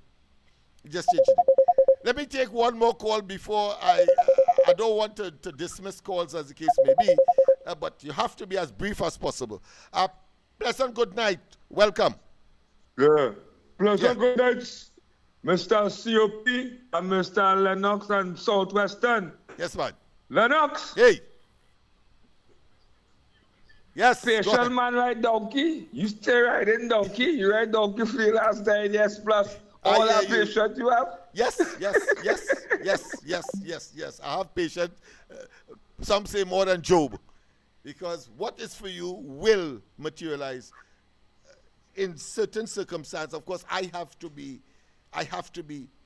Let me take one more call before I don't want to dismiss calls as the case may be, but you have to be as brief as possible. Pleasant good night. Welcome.
Yeah. Pleasant good night, Mr. COP and Mr. Lennox and Southwestern.
Yes, man.
Lennox.
Hey. Yes, go
Special
ahead.
man ride donkey. You stay riding donkey. You ride donkey free last night, yes, plus
I
all
hear
that
you.
patient you have.
Yes. I have patience. Some say more than Job. Because what is for you will materialize in certain circumstances. Of course, I have to be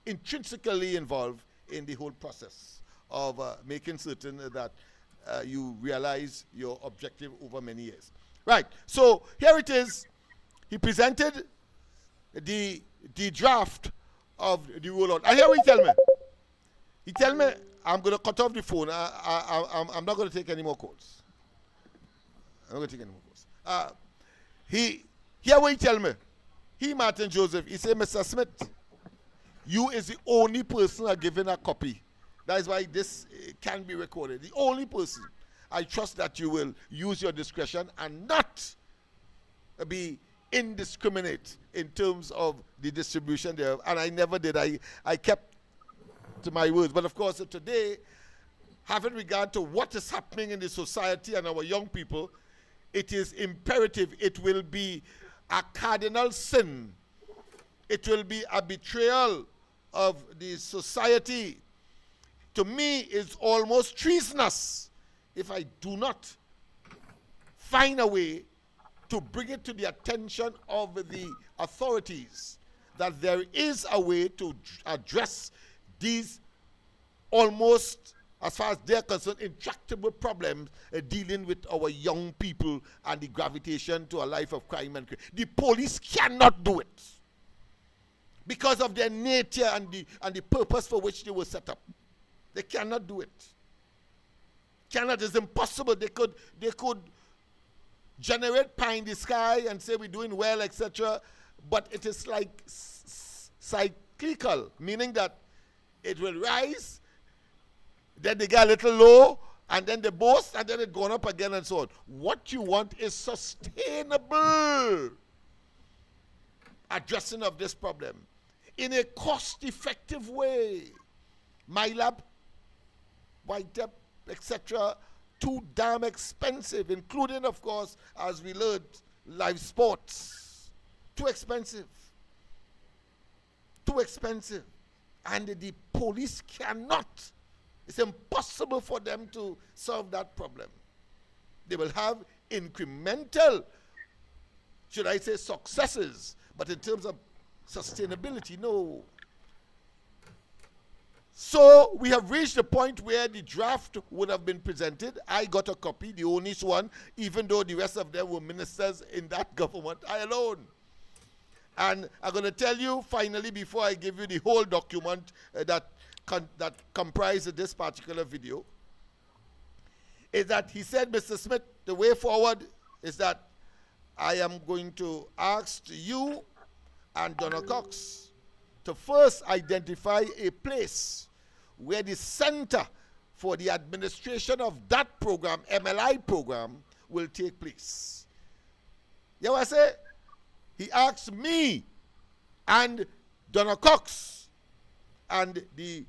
intrinsically involved in the whole process of making certain that you realize your objective over many years. Right. So here it is. He presented the draft of the rollout. And here he tell me. He tell me I'm going to cut off the phone. I'm not going to take any more calls. I'm not going to take any more calls. Here what he tell me. He, Martin Joseph, he said, Mr. Smith, you is the only person I given a copy. That is why this can be recorded. The only person. I trust that you will use your discretion and not be indiscriminate in terms of the distribution there. And I never did. I kept to my words. But of course, today, having regard to what is happening in the society and our young people, it is imperative. It will be a cardinal sin. It will be a betrayal of the society. To me, it's almost treasonous if I do not find a way to bring it to the attention of the authorities that there is a way to address these almost, as far as they're concerned, intractable problems dealing with our young people and the gravitation to a life of crime and crime. The police cannot do it because of their nature and the purpose for which they were set up. They cannot do it. Cannot. It's impossible. They could generate pie in the sky and say we're doing well, etc. But it is like cyclical, meaning that it will rise, then they get a little low, and then they boast, and then it goes up again and so on. What you want is sustainable addressing of this problem in a cost-effective way. MyLab, White-Up, etc., too damn expensive, including, of course, as we learned, live sports. Too expensive. Too expensive. And the police cannot. It's impossible for them to solve that problem. They will have incremental, should I say, successes, but in terms of sustainability, no. So we have reached the point where the draft would have been presented. I got a copy, the only one, even though the rest of them were ministers in that government. I alone. And I'm going to tell you finally, before I give you the whole document that comprises this particular video, is that he said, Mr. Smith, the way forward is that I am going to ask you and Donna Cox to first identify a place where the center for the administration of that program, MLI program, will take place. You know what I say? He asked me and Donna Cox and the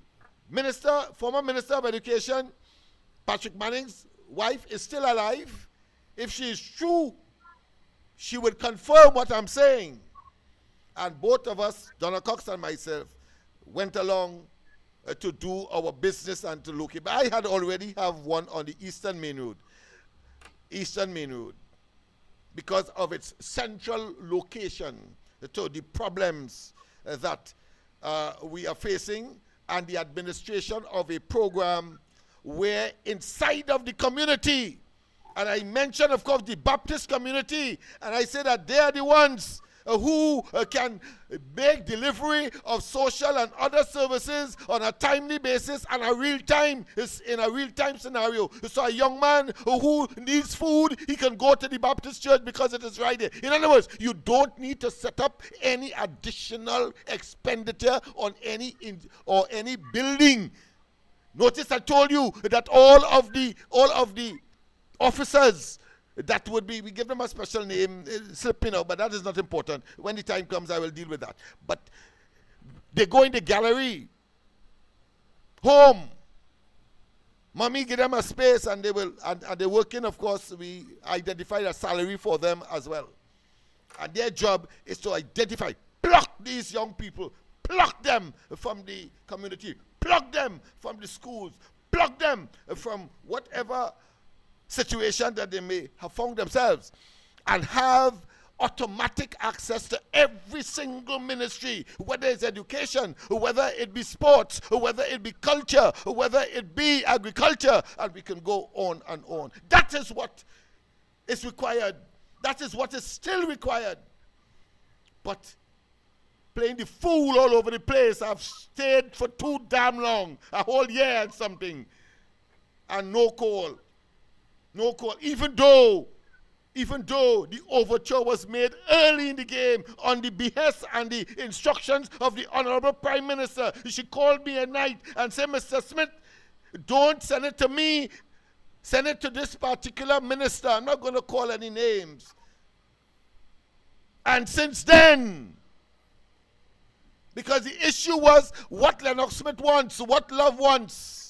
former Minister of Education, Patrick Manning's wife, is still alive. If she is true, she would confirm what I'm saying. And both of us, Donna Cox and myself, went along to do our business and to locate. But I had already have one on the Eastern Main Road. Because of its central location to the problems that we are facing and the administration of a program where inside of the community, and I mentioned, of course, the Baptist community, and I say that they are the ones who can make delivery of social and other services on a timely basis and in a real-time scenario. So a young man who needs food, he can go to the Baptist church because it is right there. In other words, you don't need to set up any additional expenditure on any building. Notice I told you that all of the officers that would be, we give them a special name, slipping out, but that is not important. When the time comes, I will deal with that. But they go in the gallery, home, Mommy give them a space and they will, and they're working, of course, we identify a salary for them as well. And their job is to identify, pluck these young people, pluck them from the community, pluck them from the schools, pluck them from whatever situation that they may have found themselves, and have automatic access to every single ministry, whether it's education, whether it be sports, whether it be culture, whether it be agriculture, and we can go on and on. That is what is required. That is what is still required. But playing the fool all over the place, I've stayed for too damn long, a whole year and something, and no call. No call, even though the overture was made early in the game on the behest and the instructions of the Honorable Prime Minister. She called me at night and said, Mr. Smith, don't send it to me, send it to this particular minister. I'm not going to call any names. And since then, because the issue was what Lennox Smith wants, what Love wants.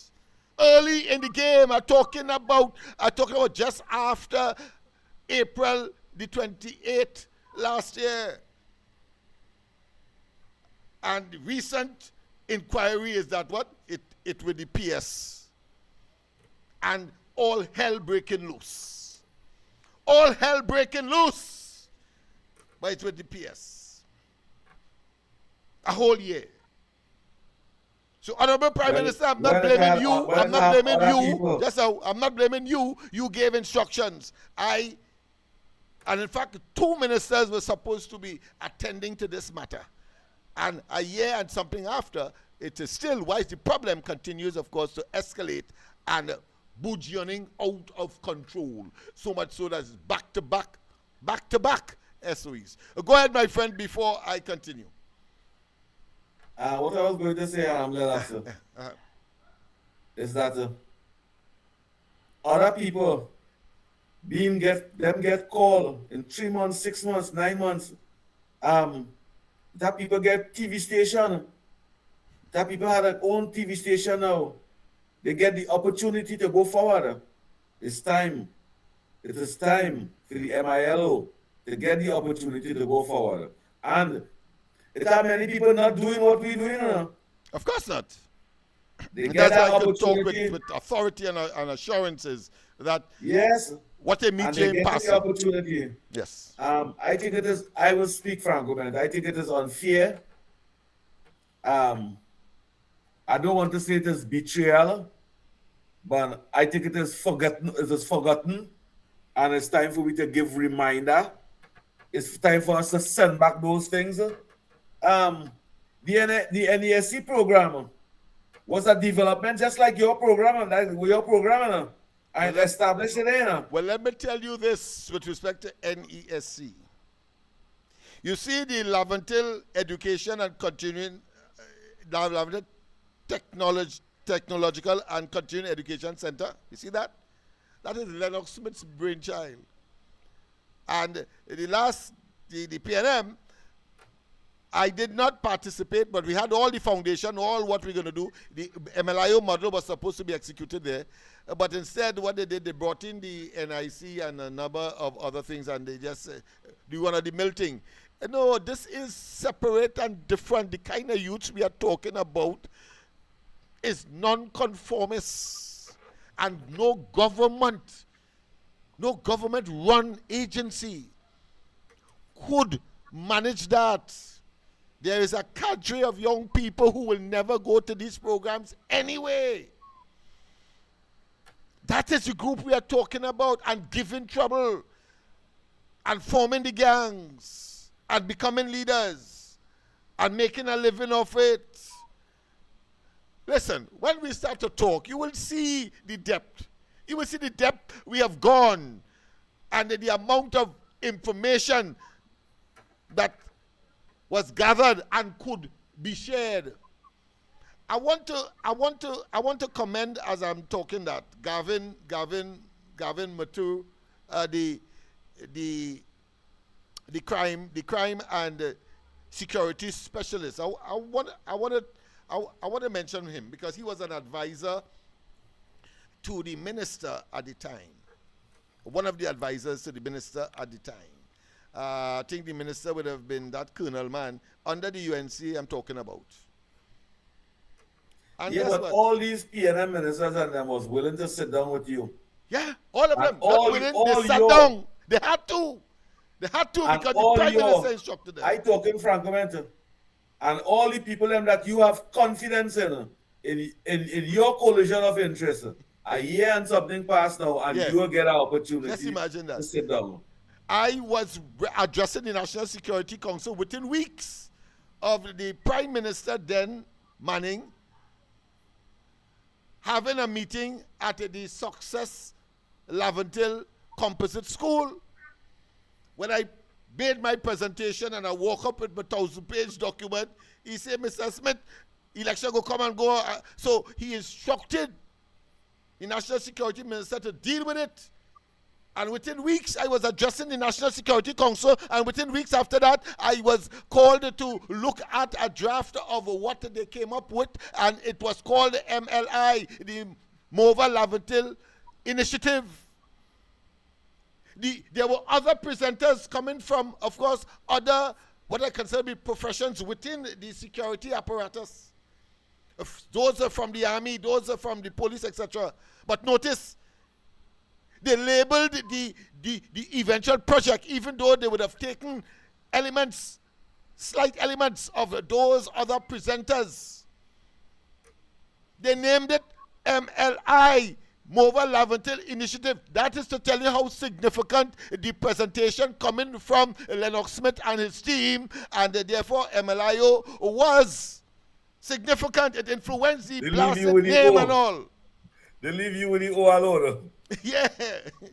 Early in the game, I'm talking about just after April the 28th last year. And the recent inquiry is that what? It with the PS. And all hell breaking loose. All hell breaking loose. But it's with the PS. A whole year. So, Honorable Prime Minister, I'm not blaming you. I'm not blaming you. I'm not blaming you. You gave instructions. And in fact, 2 ministers were supposed to be attending to this matter. And a year and something after, it is still, why the problem continues, of course, to escalate and burgeoning out of control. So much so that it's back to back SOEs. Go ahead, my friend, before I continue.
What I was going to say, Lennox, is that other people get called in 3 months, 6 months, 9 months. That people get TV station. That people have their own TV station now. They get the opportunity to go forward. It's time. It is time for the MILO to get the opportunity to go forward. And there are many people not doing what we're doing.
Of course not.
They get
that's
that
why I could talk
opportunity.
with authority and assurances that
Yes.
what a meet
And they
in
get the
passing.
opportunity.
Yes.
I think it is, I will speak franco, man. I think it is unfair. I don't want to say it is betrayal, but I think it is forgotten. And it's time for we to give reminder. It's time for us to send back those things. The NESC program was a development just like your program, and established it there.
Well, let me tell you this with respect to NESC. You see the Laventille Education and Continuing Laventille Technological and Continuing Education Center. You see that? That is Lennox Smith's brainchild. And the PNM, I did not participate, but we had all the foundation, all what we're going to do. The MLIO model was supposed to be executed there. But instead, what they did, they brought in the NIC and a number of other things, and they just do one of the melting. No, this is separate and different. The kind of youths we are talking about is non-conformists, and no government-run agency could manage that. There is a cadre of young people who will never go to these programs anyway. That is the group we are talking about, and giving trouble and forming the gangs and becoming leaders and making a living of it. Listen, when we start to talk, you will see the depth. You will see the depth we have gone and the amount of information that was gathered and could be shared. I want to commend, as I'm talking, that Gavin Matu, the crime and security specialist. I want to mention him because he was an advisor to the minister at the time, one of the advisors to the minister at the time. I think the minister would have been that colonel man under the UNC I'm talking about. And
Yeah,
guess
but
what?
all these PNM ministers and them was willing to sit down with you.
Yeah, all of
And
them.
all-
Not willing,
all
they sat
your-
down. They had to. They had to
And
because the
all
prime
your-
minister instructed them.
I talking frankamente. And all the people them that you have confidence in your coalition of interests, a year and something past now, and
Yeah.
you will get an opportunity
Just imagine that.
to sit down.
I was addressing the National Security Council within weeks of the Prime Minister then, Manning, having a meeting at the Success Laventille Composite School. When I made my presentation and I woke up with my 1,000-page document, he said, Mr. Smith, election go come and go. So he instructed the National Security Minister to deal with it. And within weeks, I was addressing the National Security Council, and within weeks after that, I was called to look at a draft of what they came up with, and it was called the MLI, the Mova Laventille Initiative. There were other presenters coming from, of course, other, what I consider to be professions within the security apparatus. Those are from the army, those are from the police, etc. But notice, they labeled the eventual project, even though they would have taken elements, slight elements of those other presenters. They named it MLI, Mova Laventille Initiative. That is to tell you how significant the presentation coming from Lennox Smith and his team, and therefore MLIO was significant. It influenced the blasted name and all.
They leave you with the O alone.
Yeah,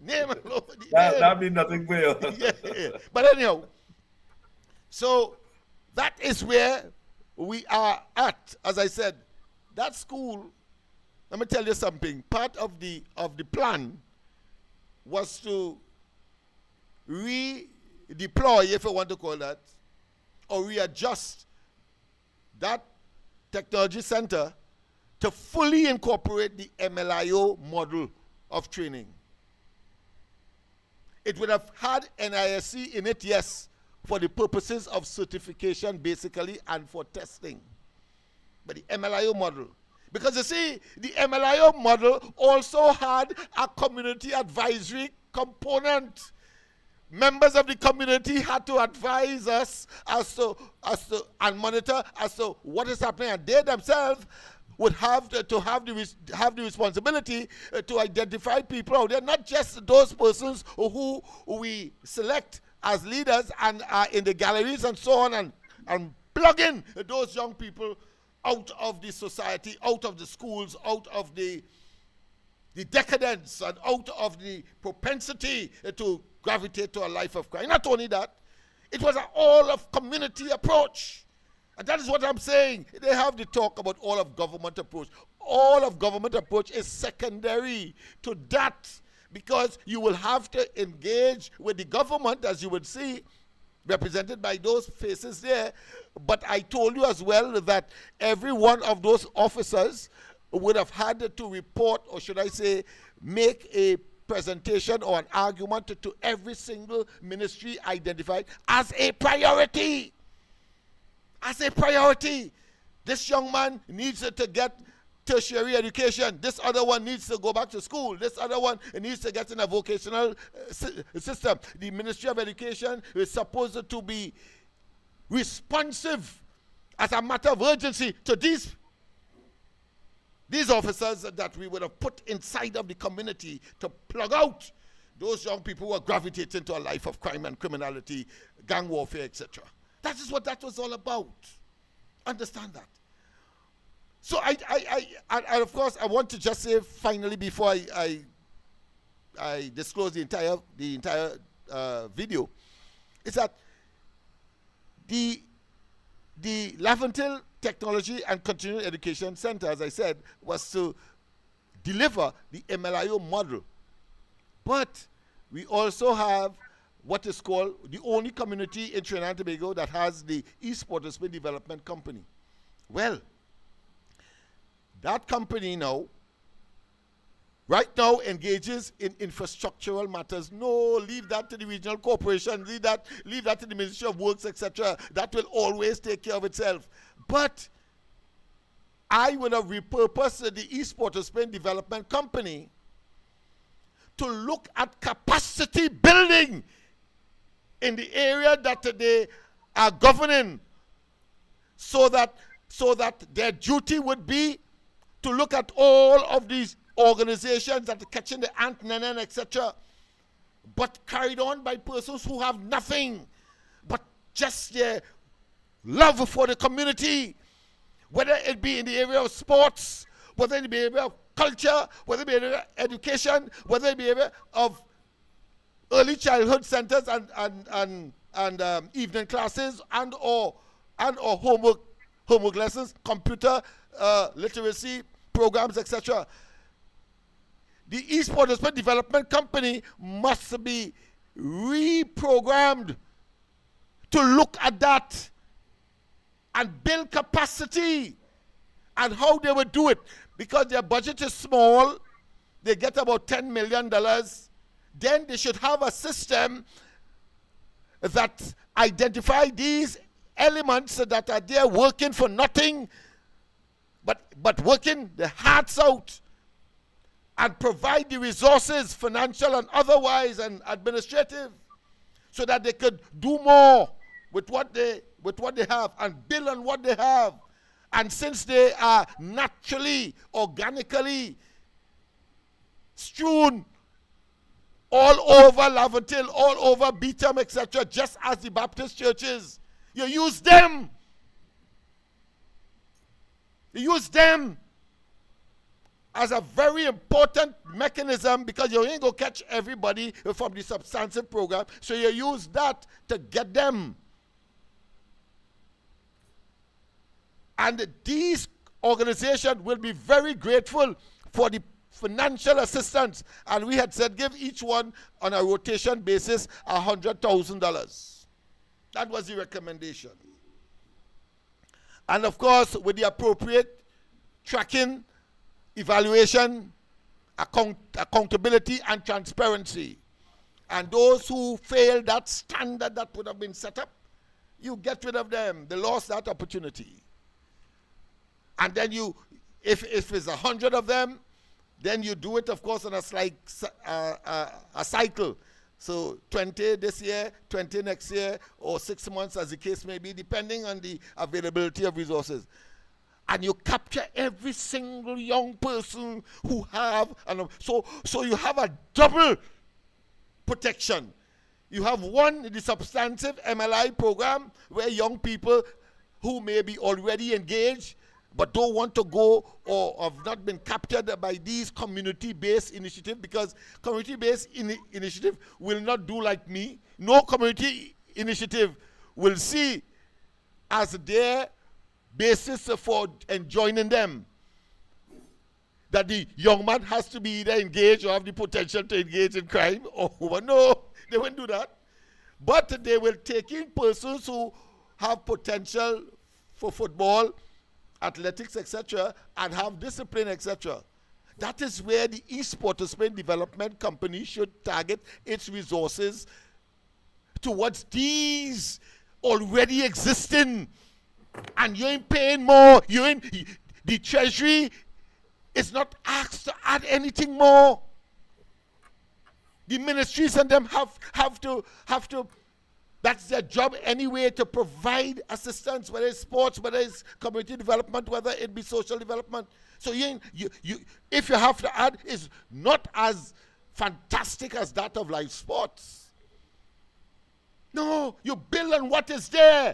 name alone.
That means nothing for you.
Yeah. But anyhow, so that is where we are at. As I said, that school, let me tell you something. Part of the plan was to redeploy, if I want to call that, or readjust that technology center to fully incorporate the MLIO model of training. It would have had NISC in it, yes, for the purposes of certification basically and for testing. But the MLIO model, because you see, the MLIO model also had a community advisory component. Members of the community had to advise us as to and monitor as to what is happening, and they themselves would have to have the responsibility to identify people out there, not just those persons who we select as leaders and are in the galleries and so on, and plug in those young people out of the society, out of the schools, out of the decadence, and out of the propensity to gravitate to a life of crime. Not only that, it was an all-of-community approach. And that is what I'm saying. They have the talk about all-of-government approach. All-of-government approach is secondary to that, because you will have to engage with the government, as you would see, represented by those faces there. But I told you as well that every one of those officers would have had to report, or should I say, make a presentation or an argument to every single ministry identified as a priority. As a priority. This young man needs to get tertiary education. This other one needs to go back to school. This other one needs to get in a vocational system. The Ministry of Education is supposed to be responsive as a matter of urgency to these officers that we would have put inside of the community to plug out those young people who are gravitating to a life of crime and criminality, gang warfare, etc. That is what that was all about. Understand that. So I of course I want to just say finally before I disclose the entire video, is that the Laventille Technology and Continuing Education Center, as I said, was to deliver the MLIO model. But we also have what is called the only community in Trinidad and Tobago that has the East Port of Spain Development Company. Well, that company now right now engages in infrastructural matters. No, leave that to the regional corporation, leave that to the Ministry of Works, etc. That will always take care of itself. But I would have repurposed the East Port of Spain Development Company to look at capacity building in the area that they are governing, so that their duty would be to look at all of these organizations that are catching the ant, nenen, etc., but carried on by persons who have nothing but just their love for the community, whether it be in the area of sports, whether it be in the area of culture, whether it be in the area of education, whether it be in the area of early childhood centers and evening classes and or homework lessons, computer literacy programs, etc. The East Port of Spain Development Company must be reprogrammed to look at that and build capacity and how they would do it, because their budget is small. They get about $10 million. Then they should have a system that identify these elements that are there working for nothing, but working their hearts out, and provide the resources, financial and otherwise and administrative, so that they could do more with what they have and build on what they have. And since they are naturally, organically strewn all over Laventille, all over Beetham, etc., just as the Baptist churches, you use them. You use them as a very important mechanism, because you ain't going to catch everybody from the substantive program. So you use that to get them. And these organizations will be very grateful for the financial assistance. And we had said give each one on a rotation basis $100,000. That was the recommendation. And of course, with the appropriate tracking, evaluation, accountability, and transparency. And those who fail that standard that would have been set up, you get rid of them. They lost that opportunity. And then you, if it's 100 of them, then you do it, of course, on a cycle. So 20 this year, 20 next year, or 6 months, as the case may be, depending on the availability of resources. And you capture every single young person who have, and so you have a double protection. You have one, the substantive MLI program, where young people who may be already engaged but don't want to go or have not been captured by these community-based initiatives, because community-based initiative will not do like me. No community initiative will see as their basis for joining them that the young man has to be either engaged or have the potential to engage in crime. No, they won't do that. But they will take in persons who have potential for football, athletics, etc., and have discipline, etc. That is where the East Port of Spain Development Company should target its resources towards these already existing. And you ain't paying more. The Treasury is not asked to add anything more. The ministries and them have to. That's their job anyway, to provide assistance, whether it's sports, whether it's community development, whether it be social development. So if you have to add, it's not as fantastic as that of live sports. No, you build on what is there.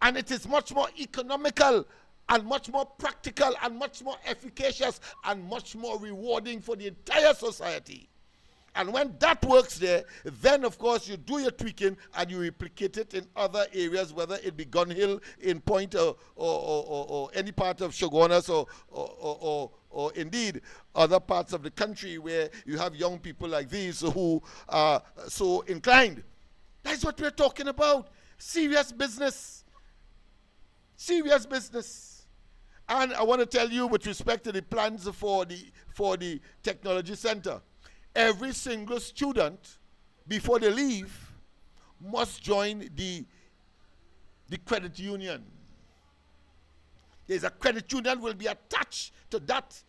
And it is much more economical and much more practical and much more efficacious and much more rewarding for the entire society. And when that works there, then of course you do your tweaking and you replicate it in other areas, whether it be Gun Hill in Point or any part of Shogunas or indeed other parts of the country where you have young people like these who are so inclined. That's what we're talking about. Serious business. Serious business. And I want to tell you, with respect to the plans for the technology center, every single student, before they leave, must join the credit union. There's a credit union will be attached to that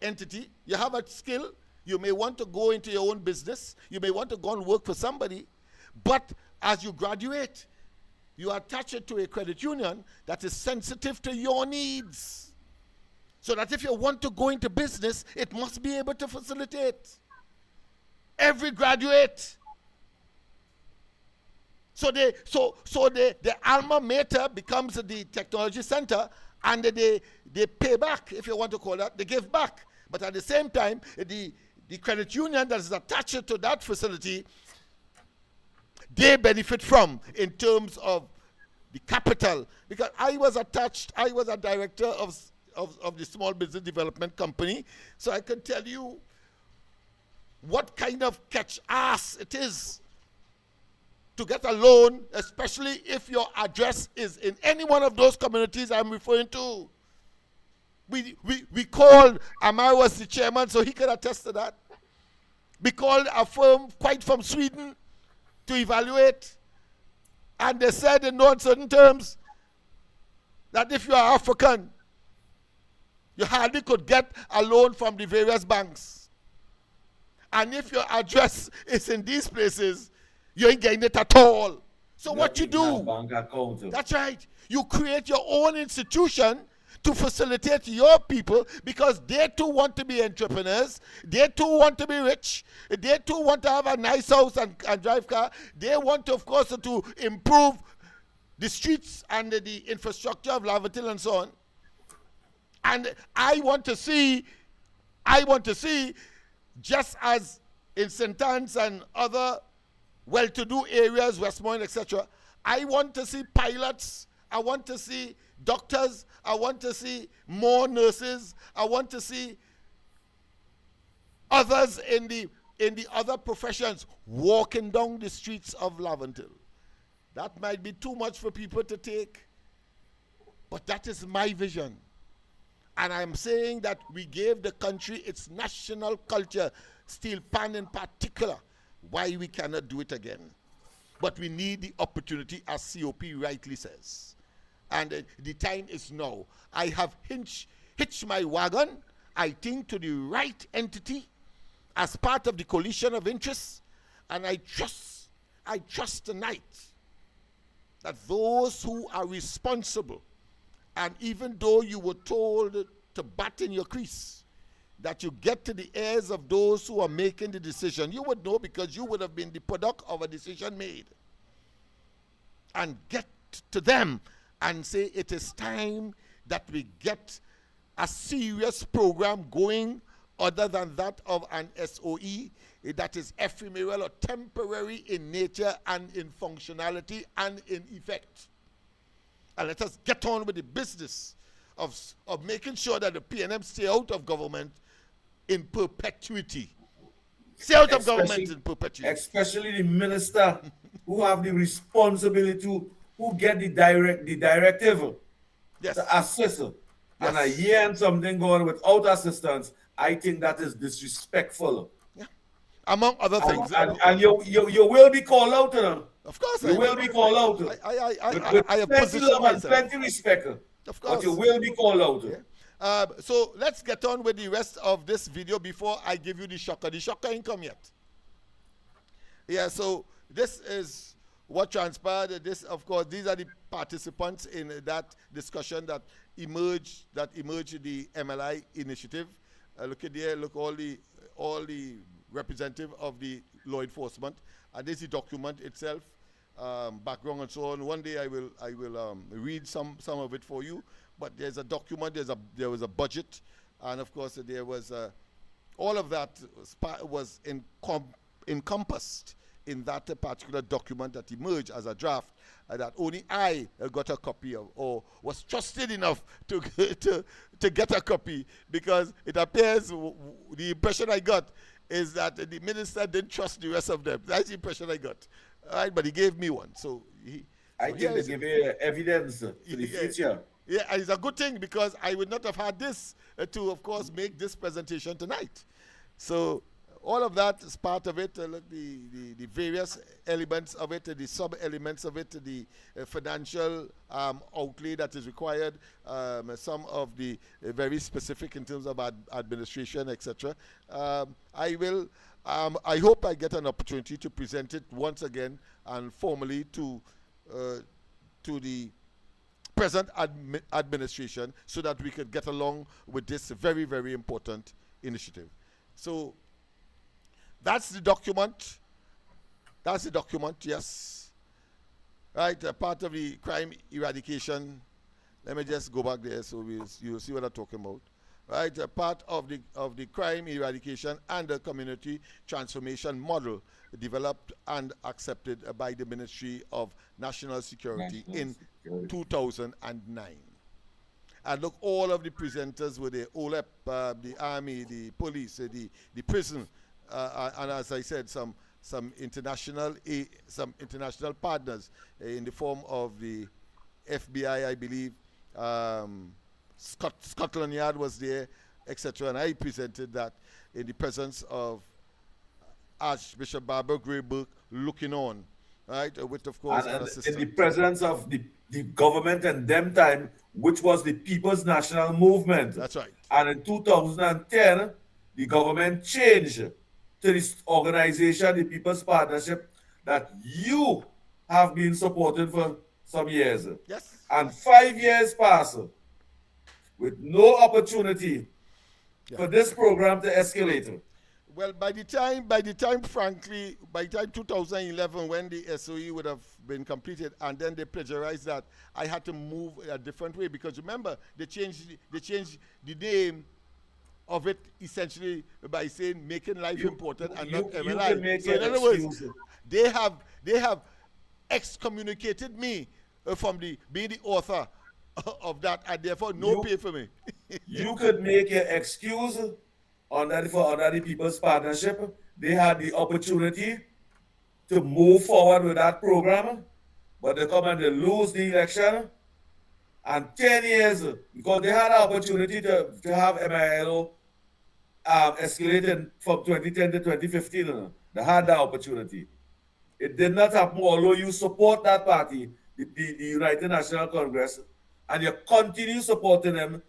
entity. You have a skill. You may want to go into your own business. You may want to go and work for somebody. But as you graduate, you attach it to a credit union that is sensitive to your needs. So that if you want to go into business, it must be able to facilitate every graduate. So the alma mater becomes the technology center, and they pay back, if you want to call that, they give back. But at the same time, the credit union that is attached to that facility, they benefit from in terms of the capital. Because I was a director of the small business development company, so I can tell you what kind of catch ass it is to get a loan, especially if your address is in any one of those communities I'm referring to. We called, Amar was the chairman, so he could attest to that. We called a firm quite from Sweden to evaluate, and they said in no uncertain terms that if you are African, you hardly could get a loan from the various banks. And if your address is in these places, you ain't getting it at all. So what you do?
Bank account.
That's right. You create your own institution to facilitate your people, because they too want to be entrepreneurs. They too want to be rich. They too want to have a nice house and drive car. They want, of course, to improve the streets and the infrastructure of Laventille and so on. And I want to see, just as in St. Anne's and other well-to-do areas, Westmoreland, etc., I want to see pilots. I want to see doctors. I want to see more nurses. I want to see others in the other professions walking down the streets of Laventille. That might be too much for people to take, but that is my vision. And I'm saying that we gave the country its national culture, steel pan in particular. Why we cannot do it again? But we need the opportunity, as COP rightly says. And the time is now. I have hitched my wagon, I think, to the right entity as part of the coalition of interests. And I trust tonight that those who are responsible, and even though you were told to bat in your crease, that you get to the ears of those who are making the decision. You would know, because you would have been the product of a decision made. And get to them and say it is time that we get a serious program going, other than that of an SOE that is ephemeral or temporary in nature and in functionality and in effect. And let us get on with the business of making sure that the PNM stay out of government in perpetuity. Stay out of government in perpetuity.
Especially the minister who have the responsibility to, who get the directive,
Yes.
the assist.
Yes.
And a year and something going without assistance, I think that is disrespectful.
Yeah. Among other things.
And you will be called out.
Of course.
You will be called out.
I have
plenty
positioned
love and
myself.
plenty respect.
Of course.
But you will be called out.
Yeah. So let's get on with the rest of this video before I give you the shocker. The shocker ain't come yet. Yeah, so this is what transpired. This, of course, these are the participants in that discussion that emerged the MLI initiative. Look at there, look all the representative of the law enforcement. And this is the document itself, background and so on. One day I will read some of it for you. But there's a document, there was a budget, and of course there was all of that was encompassed in that particular document that emerged as a draft that only I got a copy of, or was trusted enough to get a copy, because it appears the impression I got is that the minister didn't trust the rest of them. That's the impression I got. All right, but he gave me one. So
I think they give you evidence to the future.
Yeah, and it's a good thing because I would not have had this to, of course, make this presentation tonight. So all of that is part of it. Look, the various elements of it, the sub-elements of it, the financial outlay that is required, some of the very specific in terms of administration, etc. I hope I get an opportunity to present it once again and formally to the present administration so that we could get along with this very, very important initiative. So that's the document. That's the document, yes. Right, part of the crime eradication. Let me just go back there so you'll see what I'm talking about. Right, part of the crime eradication and the community transformation model developed and accepted by the Ministry of National Security in 2009. And look, all of the presenters were there: OLEP, the army, the police, the prison, and as I said, some international partners in the form of the FBI, I believe. Scotland Yard was there, etc. And I presented that in the presence of Archbishop Barbara Grayburg looking on, right? With, of course,
and in the presence of the government and them time, which was the People's National Movement.
That's right.
And in 2010, the government changed to this organization, the People's Partnership, that you have been supporting for some years.
Yes.
And 5 years passed with no opportunity for this program to escalate.
Well, by the time, frankly, by the time 2011, when the SOE would have been completed, and then they plagiarized that, I had to move a different way because remember they changed the name of it essentially by saying making life important and not MLI. So in other words, they have excommunicated me from being the author of that, and therefore pay for me.
You could make your excuse under the People's Partnership. They had the opportunity to move forward with that program, but they come and they lose the election. And 10 years, because they had an opportunity to have MILO escalated from 2010 to 2015. They had that opportunity. It did not happen, although you support that party, the United National Congress, and you continue supporting them.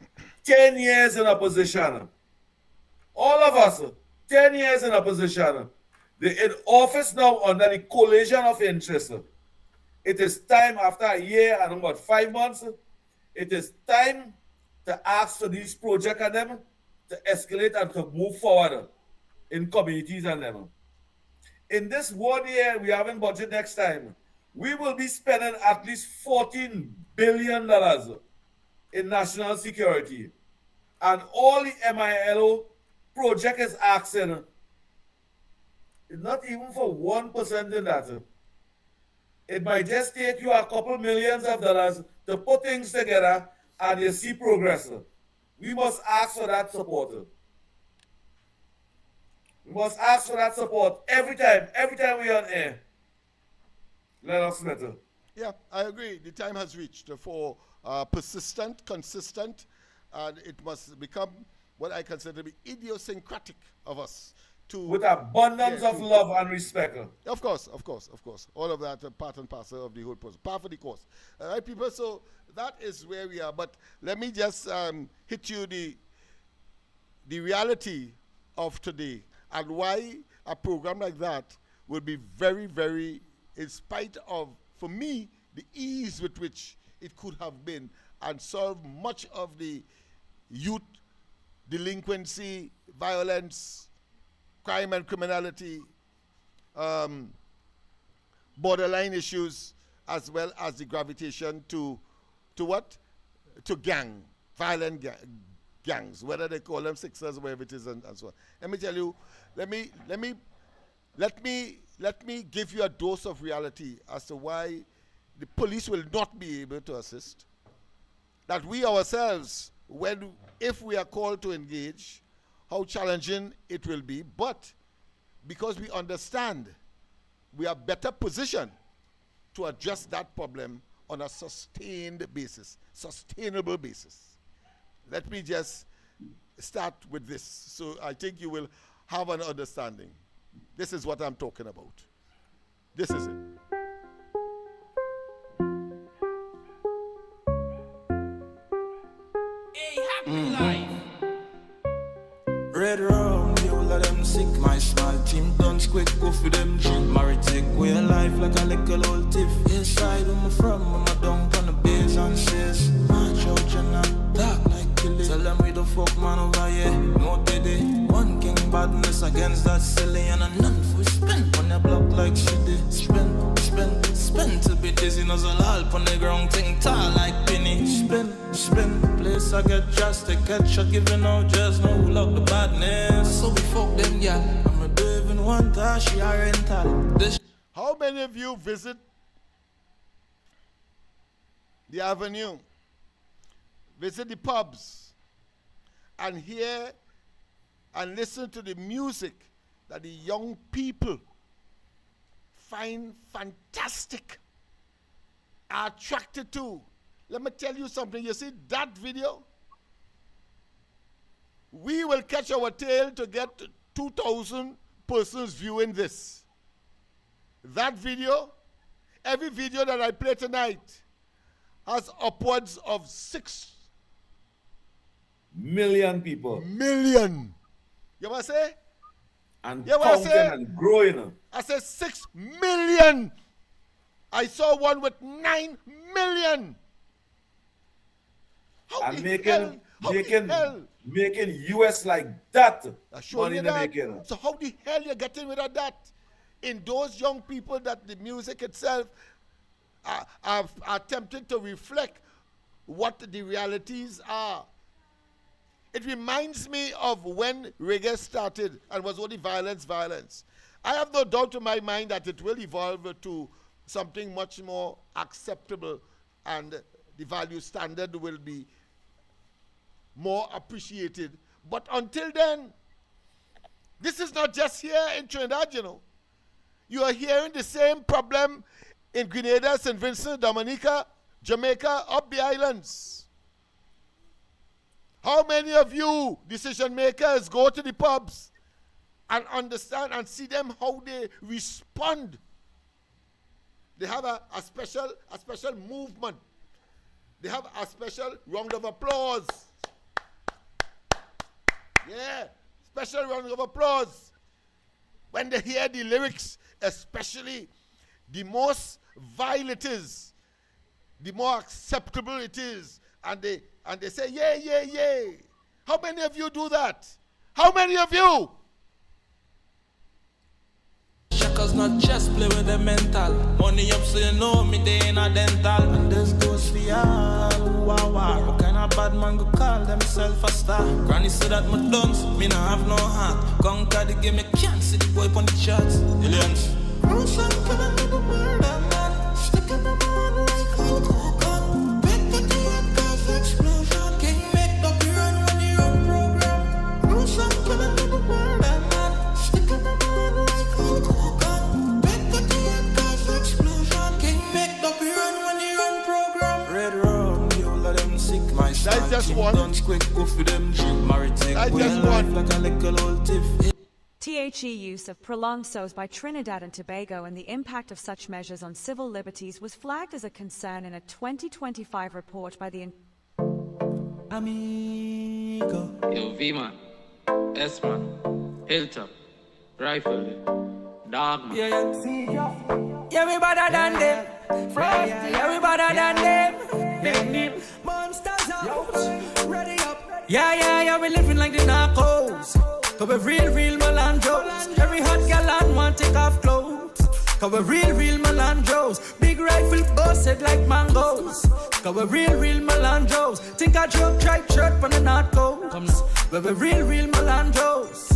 10 years in opposition. All of us, 10 years in opposition. They're in office now under the collision of interest. It is time, after a year and about 5 months, it is time to ask for these projects and them to escalate and to move forward in communities and them. In this 1 year we have in budget next time, we will be spending at least $14 billion in national security. And all the MILO project is asking, not even for 1% in that. It might just take you a couple millions of dollars to put things together and you see progress. We must ask for that support. We must ask for that support every time we are on air. Lennox Smith.
Yeah, I agree. The time has reached for persistent, consistent, and it must become what I consider to be idiosyncratic of us.
With abundance of love and respect.
Of course. All of that part and parcel of the whole process. Part of the course. All right, people, so that is where we are. But let me just hit you the reality of today and why a program like that will be very, very, in spite of, for me, the ease with which it could have been and solve much of the youth delinquency, violence, crime and criminality, borderline issues, as well as the gravitation to what? To violent gangs, whether they call them sixers, whatever it is, and so on. Let me tell you, let me give you a dose of reality as to why the police will not be able to assist. That we ourselves, if we are called to engage, how challenging it will be, but because we understand we are better positioned to address that problem on a sustained basis, sustainable basis. Let me just start with this, so I think you will have an understanding. This is what I'm talking about. This is it.
Red rum, you let them sick. My small team done quick, go for them drink. Married take way of life like a little old tiff. Inside where I'm from, I'm down on the base and says, march out, you're not dark like killing. Tell them we the fuck man over here, no diddy. One king badness against that silly. And a none for spend on the block like shitty. Spend to be dizzy. Nozzle all on the ground, thing tall like penny. Spin, place I get just to catch a giving out just no luck the badness. So we fuck them, yeah. I'm a living one time, she a rental.
How many of you visit the avenue, visit the pubs, and hear and listen to the music that the young people find fantastic, are attracted to? Let me tell you something. You see that video? We will catch our tail to get 2,000 persons viewing this. That video, every video that I play tonight, has upwards of 6
million people.
million. You want to say?
And
You want to
counting
say?
and growing.
I said 6 million. I saw one with 9 million. How
And
the hell?
making US like that.
I showed
Money
you
in the
that.
making.
So how the hell you getting rid of that? In those young people that the music itself are attempting to reflect what the realities are. It reminds me of when reggae started and was only violence. I have no doubt in my mind that it will evolve to something much more acceptable, and the value standard will be more appreciated. But until then, this is not just here in Trinidad, you know. You are hearing the same problem in Grenada, St. Vincent, Dominica, Jamaica, up the islands. How many of you decision makers go to the pubs and understand and see them how they respond? They have a special movement. They have a special round of applause. Yeah, special round of applause. When they hear the lyrics, especially, the most vile it is, the more acceptable it is. And they say, yeah. How many of you do that? How many of you?
Shackles not just play with the mental. Money up so you know me, they ain't a dental. And this goes for y'all. Wow. What kind of bad man go call themself a star? Granny said that my dunce, me not have no heart. Conquer the game, you can't see the boy on the charts. Millions. Russian killing me the world, man. Sticking my mind like hot gun. Big with the head gas explosion. King make up the run when the run program. Russian killing me the world, man. Sticking my mind like hot gun. Big with the head gas explosion. King make up the run when the run program. Red rum, you let them sick. My
That's just one.
Done quick, go for them drink. Married take
That's
way
just
of life
one.
like a little old tiff.
The use of prolonged sows by Trinidad and Tobago and the impact of such measures on civil liberties was flagged as a concern in a 2025 report by the
Amigo.
Yo, V-Man, S-Man, Hilltop, Rifle, Dog Man.
Yeah, we better than them. Yeah, we better than them. Monsters out, ready up. Yeah, we living like the narcos. Cause we're real Melandros. Every hot gal and want take off clothes. Cause we're real Melandros. Big rifle busted like mangoes. Cause we're real Melandros. Think I joke tripe shirt from the North Coast. We're real Melandros.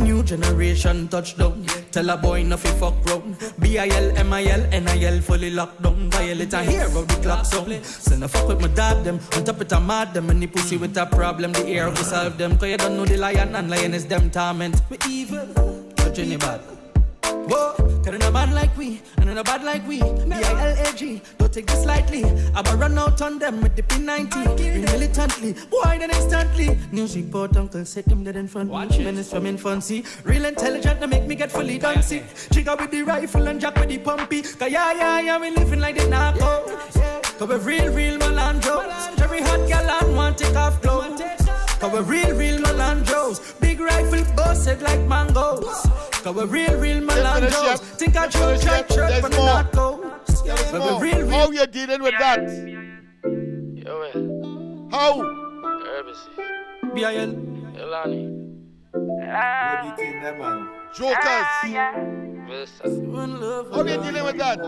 New generation touchdown. Tell a boy no fi fuck round. BIL, MIL, NIL fully locked down. Violate a hero the clock sound. Send a fuck with my dad them. On top it a mad them. And the pussy with a problem. The air we solve them. Cause you don't know the lion and lion is them torment. We evil. Touching the bad. Whoa.
Cause they're not bad like we, and they're not bad like we. B-I-L-A-G, don't take this lightly. I'ma run out on them with the P90. Real militantly, boy then instantly. News report, uncle said them dead in front. Watch minutes from infancy. Real intelligent, they make me get fully dancing. Trigger with the rifle and jack with the pumpy. Cause yeah, we living like the narco. Cause we're real Melandros. Every hot gal and want take off clothes. Cause we're real Melandros. Big rifle busted like mangoes. Cause we're real Melandros. Think I should check from the narcos. But we're real.
How you dealing with that? How?
B.I.L.
Jokers. How you dealing with that?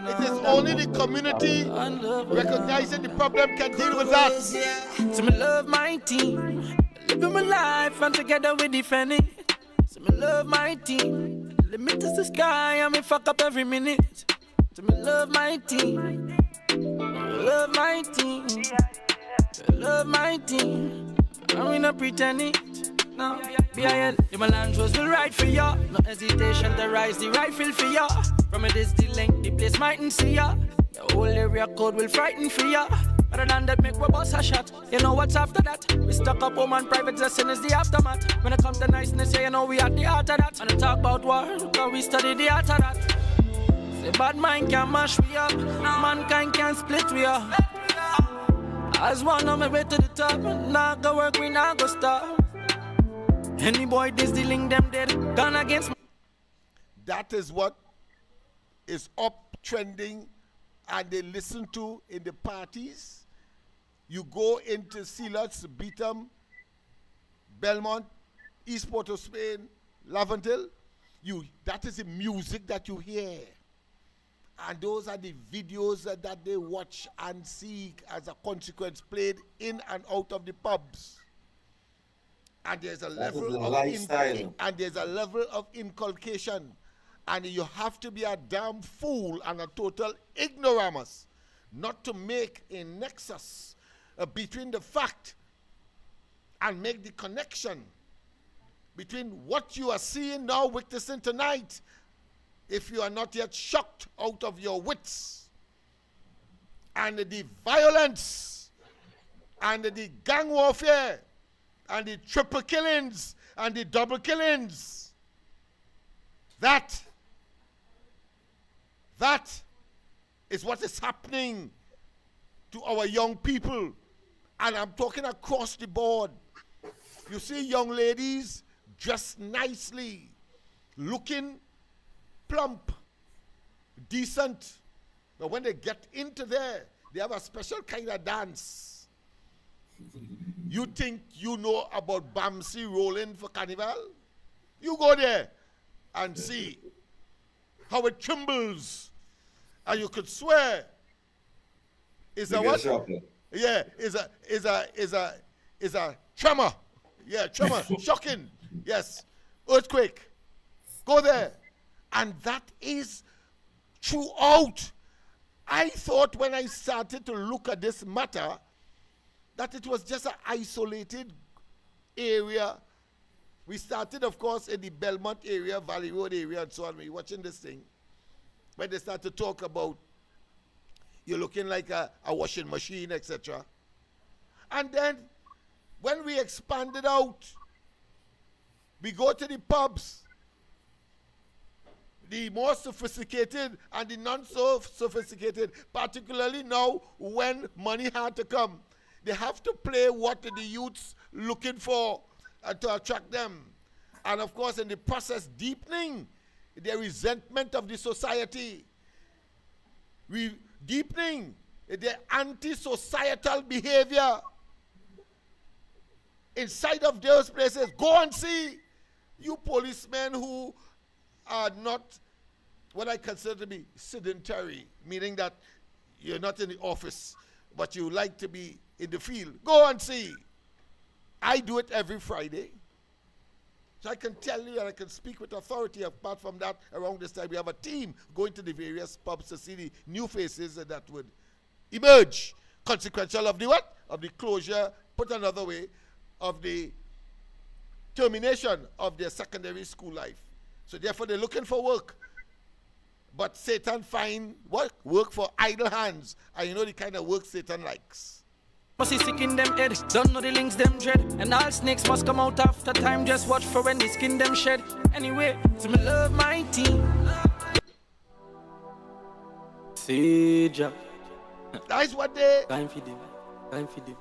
It is only the community recognizing the problem can deal with that.
So me love my team, living my life and together we defend it. So me love my team, limit is the sky and me fuck up every minute. So me love my team, love my team, love my team. And we not pretend it. No, B.I.L. The Melandros will ride for ya. No hesitation to rise the rifle for ya. From a distance length, the place mightn't see ya. The whole area code will frighten for ya. Other than that, make we bust a shot. You know what's after that? We stuck up home and private lesson is the aftermath. When it comes to niceness, yeah, you know we at the heart of that. And to talk about war, because we study the art of that. Say bad mind can mash we up. Mankind can split we up. As one on my way to the top. Now go work, we now go stop. Any boy this dealing them dead. Gone against me.
That is what is uptrending and they listen to in the parties. You go into Silots, Beetham, Belmont, East Port of Spain, Laventille, that is the music that you hear. And those are the videos that they watch and see as a consequence played in and out of the pubs. And there's a level of inculcation. And you have to be a damn fool and a total ignoramus not to make a nexus between the fact and make the connection between what you are seeing now, witnessing tonight, if you are not yet shocked out of your wits, and the violence and the gang warfare and the triple killings and the double killings. That is what is happening to our young people. And I'm talking across the board. You see young ladies dressed nicely, looking plump, decent. But when they get into there, they have a special kind of dance. You think you know about Bamsi rolling for carnival? You go there and see how it trembles. And you could swear is a what? Yeah, is a tremor. Yeah, tremor. Shocking. Yes. Earthquake. Go there. And that is throughout. I thought when I started to look at this matter that it was just an isolated area. We started, of course, in the Belmont area, Valley Road area, and so on. We're watching this thing. When they start to talk about you're looking like a washing machine, etc. And then when we expanded out, we go to the pubs, the more sophisticated and the not so sophisticated, particularly now when money had to come. They have to play what the youths looking for to attract them. And of course, in the process, deepening their resentment of the society. Deepening their anti-societal behavior. Inside of those places, go and see you policemen who are not what I consider to be sedentary, meaning that you're not in the office, but you like to be in the field. Go and see. I do it every Friday. So I can tell you and I can speak with authority. Apart from that, around this time, we have a team going to the various pubs to see the new faces that would emerge. Consequential of the what? Of the closure, put another way, of the termination of their secondary school life. So therefore they're looking for work. But Satan find what? Work for idle hands. And you know the kind of work Satan likes.
Must be sick in them head, don't know the links them dread. And all snakes must come out after time. Just watch for when the skin them shed. Anyway, so me love my team. See Jack.
That's what they
time for them. Time for them.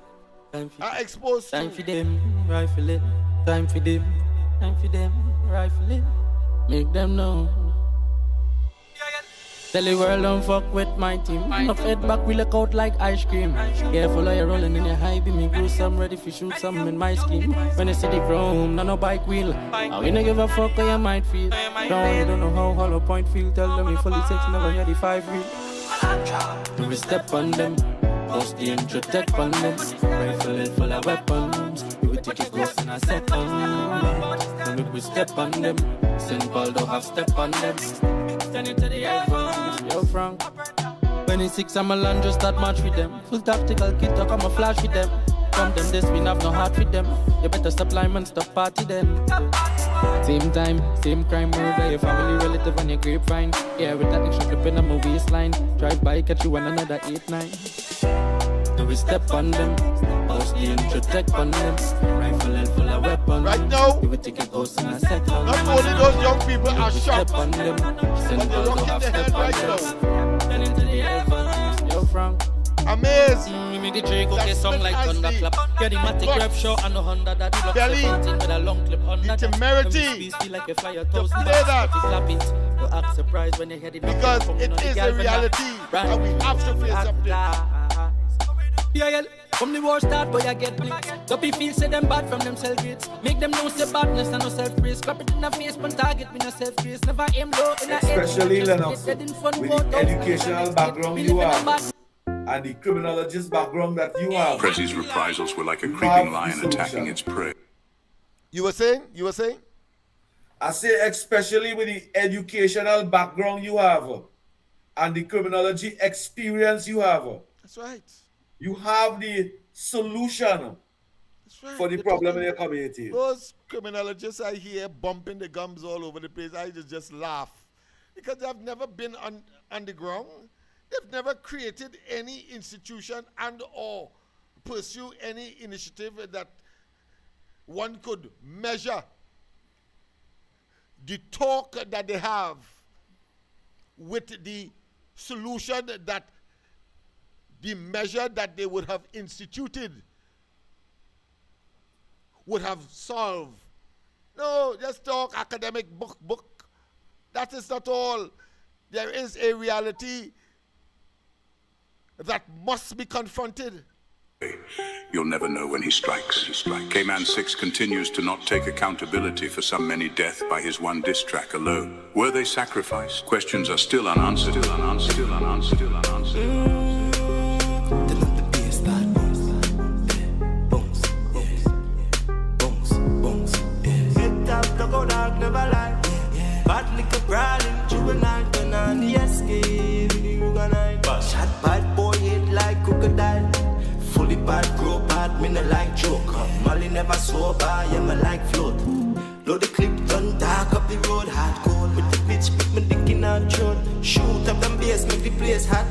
Time for
are exposed
time
to.
for them, rifle it. Time for them. Time for them, rifle it. Make them know. Tell the world don't fuck with my team. No fed back, we look out like ice cream. Careful how you rolling in your high beam. Me grew some ready for shoot some in my scheme. When you see the chrome, no bike wheel. I we no give a fuck how you might feel. Don't know how hollow point feel. Tell them you fully six, never hear the 5 real. We step on them, post the intro tech on them. Rifle it full of weapons. We will take it close in a second. We step on them, St. Paul don't have step on them. Turn it to the iPhone. Yo, Frank. 26, I'm a land, just start match with them. Full tactical kit, talk, I'm a flash with them. From them, this we have no heart with them. You better stop lying and stop party then. Same time, same crime, murder, your family relative on your grapevine. Yeah, with that extra clip in my waistline. Drive by, catch you on another 8-9. Do we step on them? Post the intro tech on them. Rifle and full of weapons.
Right now,
you will take it close in a second.
Not only those young people are shocked,
on them.
but they're rocking their head right now.
Turn into the heavens. Yo, Frank.
Amazed.
We make the Drake okay song like thunderclap. Yeah, the matic rap show and the Honda that the
Belly.
with a long clip on
The
that.
temerity
Feel like a flyer
to
thousand
play that.
Clap it. You act surprised when you hear the
Because it is a reality and we have to face up to it.
Yeah, from the war start, boy, I get blitzed. Dopey feel say them bad from them self-grades. Make them know say badness and no self-praise. Clap it in the face, but target me no self-grace. Never aim low in a head.
Especially Lennox, with the educational background you have and the criminologist background that you have.
Prezzy's reprisals were like a
You
creeping
have
lion
the
attacking
solution.
its prey.
You were saying?
I say especially with the educational background you have and the criminology experience you have.
That's right.
You have the solution
That's right.
for the
They're
problem
talking-
in your community.
Those criminologists I hear bumping the gums all over the place, I just laugh. Because they've never been on the ground. They've never created any institution and or pursue any initiative that one could measure the talk that they have with the solution that the measure that they would have instituted would have solved. No, just talk academic book. That is not all. There is a reality that must be confronted.
You'll never know when he strikes. K-Man 6 continues to not take accountability for some many death by his one diss track alone. Were they sacrificed? Questions are still unanswered.
Never lie. Bad liquor brawling, juvenile, turn on the escape. Shot bad boy head like crocodile. Fully bad, grow bad, me no like joke. Molly never sober, yeah, me like float. Load the clip, done dark up the road, hardcore. With the bitch, put me dick in her throat. Shoot up them bass, make the place hot.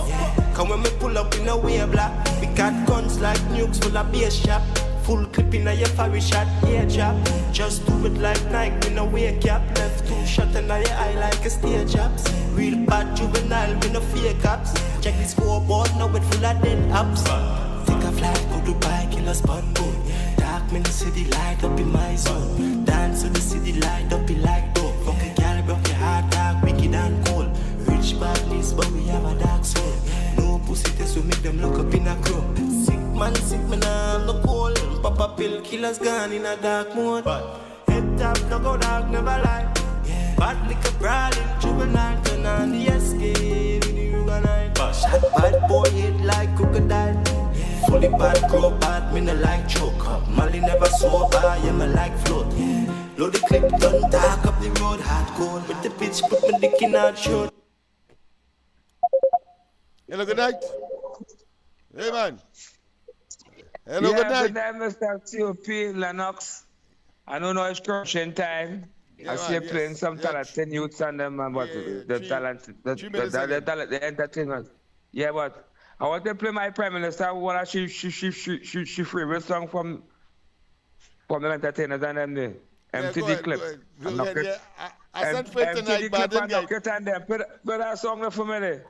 Yeah. Come when me pull up in a way black. We got guns like nukes full of bass shop. Full clip in a your fiery shot, ear drop. Just do it like Nike, we no wake up. Left 2 shot in your eye like a stage ups. Real bad juvenile, we no fake ups. Check the scoreboard, now it full of dead ups. Take a flight, go Dubai, kill a spun boat. Dark me the city, light up in my zone. Dance to the city, light up in like dope. Fucking girl, broke your heart, dark, wicked and cold. Rich badness, but we have a dark soul. No pussy test, we make them look up in a crow. Sick man, I'm no cold. Papa pill, killers gone in a dark mode. Head top, no go dark, never lie. Bad liquor brawling, juvenile, turn on the escape. Shot bad boy head like crocodile. Fully bad, grow bad, me no like choke. Molly never sober, yeah, me like float. Load the clip, done dark up the road, hardcore. With the bitch, put my dick in her throat.
Hello, good night. Hey, man. Hello,
Yeah,
good night.
Good night, Mr. COP, Lennox. I don't know it's corruption time. I see you playing some talented youths and them, man, but the entertainment. Yeah, but I want to play my Prime Minister. What she favorite song from the entertainers and them there. MTD clip.
I sent for it tonight, but I didn't
get it. Put that song there for me there.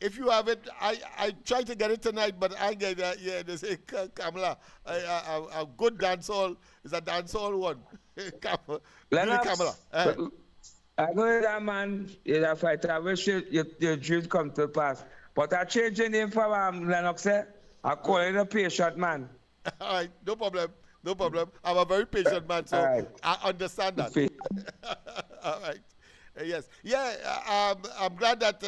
If you have it, I try to get it tonight, but I get they say Kamala, a good dancehall is a dancehall one.
Lennox,
Kamala.
I know that man is a fighter. I wish your dreams come to pass. But I change the name for Lennox. I call him a patient man.
All right, no problem. No problem. I'm a very patient man, so right. I understand that. All right. Yes. Yeah, I'm glad that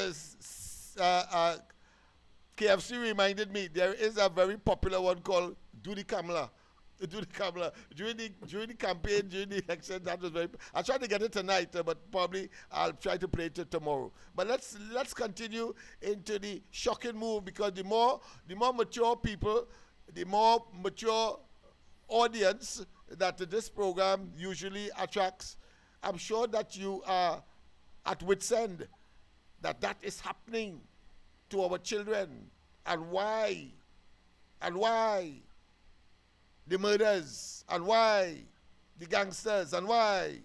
KFC reminded me there is a very popular one called Do the Kamala. Do the Kamala. During the campaign, during the election, that was very... I'll try to get it tonight, but probably I'll try to play it tomorrow. But let's continue into the shocking move, because the more mature people, the more mature audience that this program usually attracts, I'm sure that you are at wit's end that is happening to our children, and why the murders, and why the gangsters, and why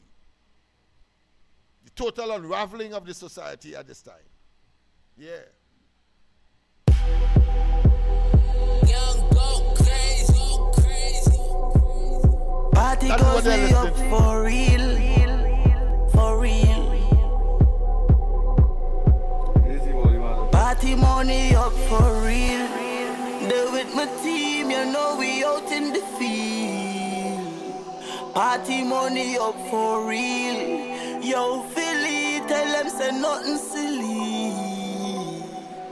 the total unraveling of the society at this time. Yeah.
Party goes me up for real, for real. Party money up for real. There with my team, you know we out in the field. Party money up for real. Yo, Philly, tell them say nothing silly.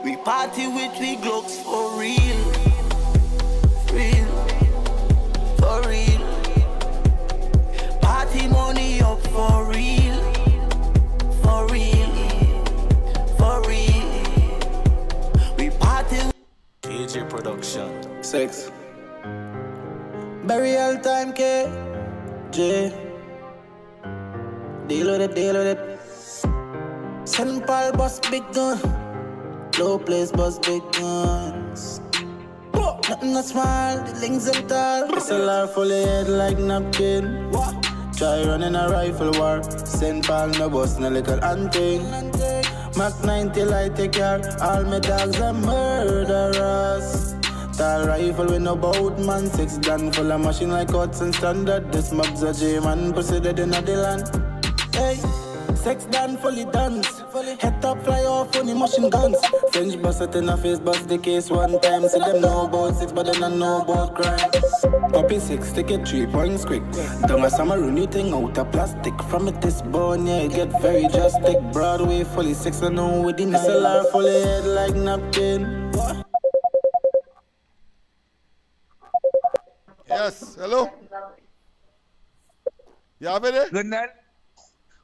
We party with we Glocks for real, real, for real. Party money up for real, for real, for real. We party.
DJ Production 6
Burial time, K. J. Deal with it. St. Paul bust big gun. Low place bust big guns. Nothing not small, the links and tall. SLR full of head like napkin. Try running a rifle war. St. Paul no bust no little hunting. Mac 90 light take care. All my dogs are murderers. Tall rifle with no boat man. 6 gun full of machine like cuts and standard. This mob's a J-man proceeded in the land. Hey, 6 done fully dance. Head top fly off on the machine guns. French bust it in a face, bust the case one time. See them know about 6, but they don't know about crime. Poppy 6, take it 3 points quick. Don't a summer new thing out of plastic. From it this bone, yeah, it get very drastic. Broadway fully 6, I know with the SLR fully head like napkin.
Yes, hello? You have it?
Good night.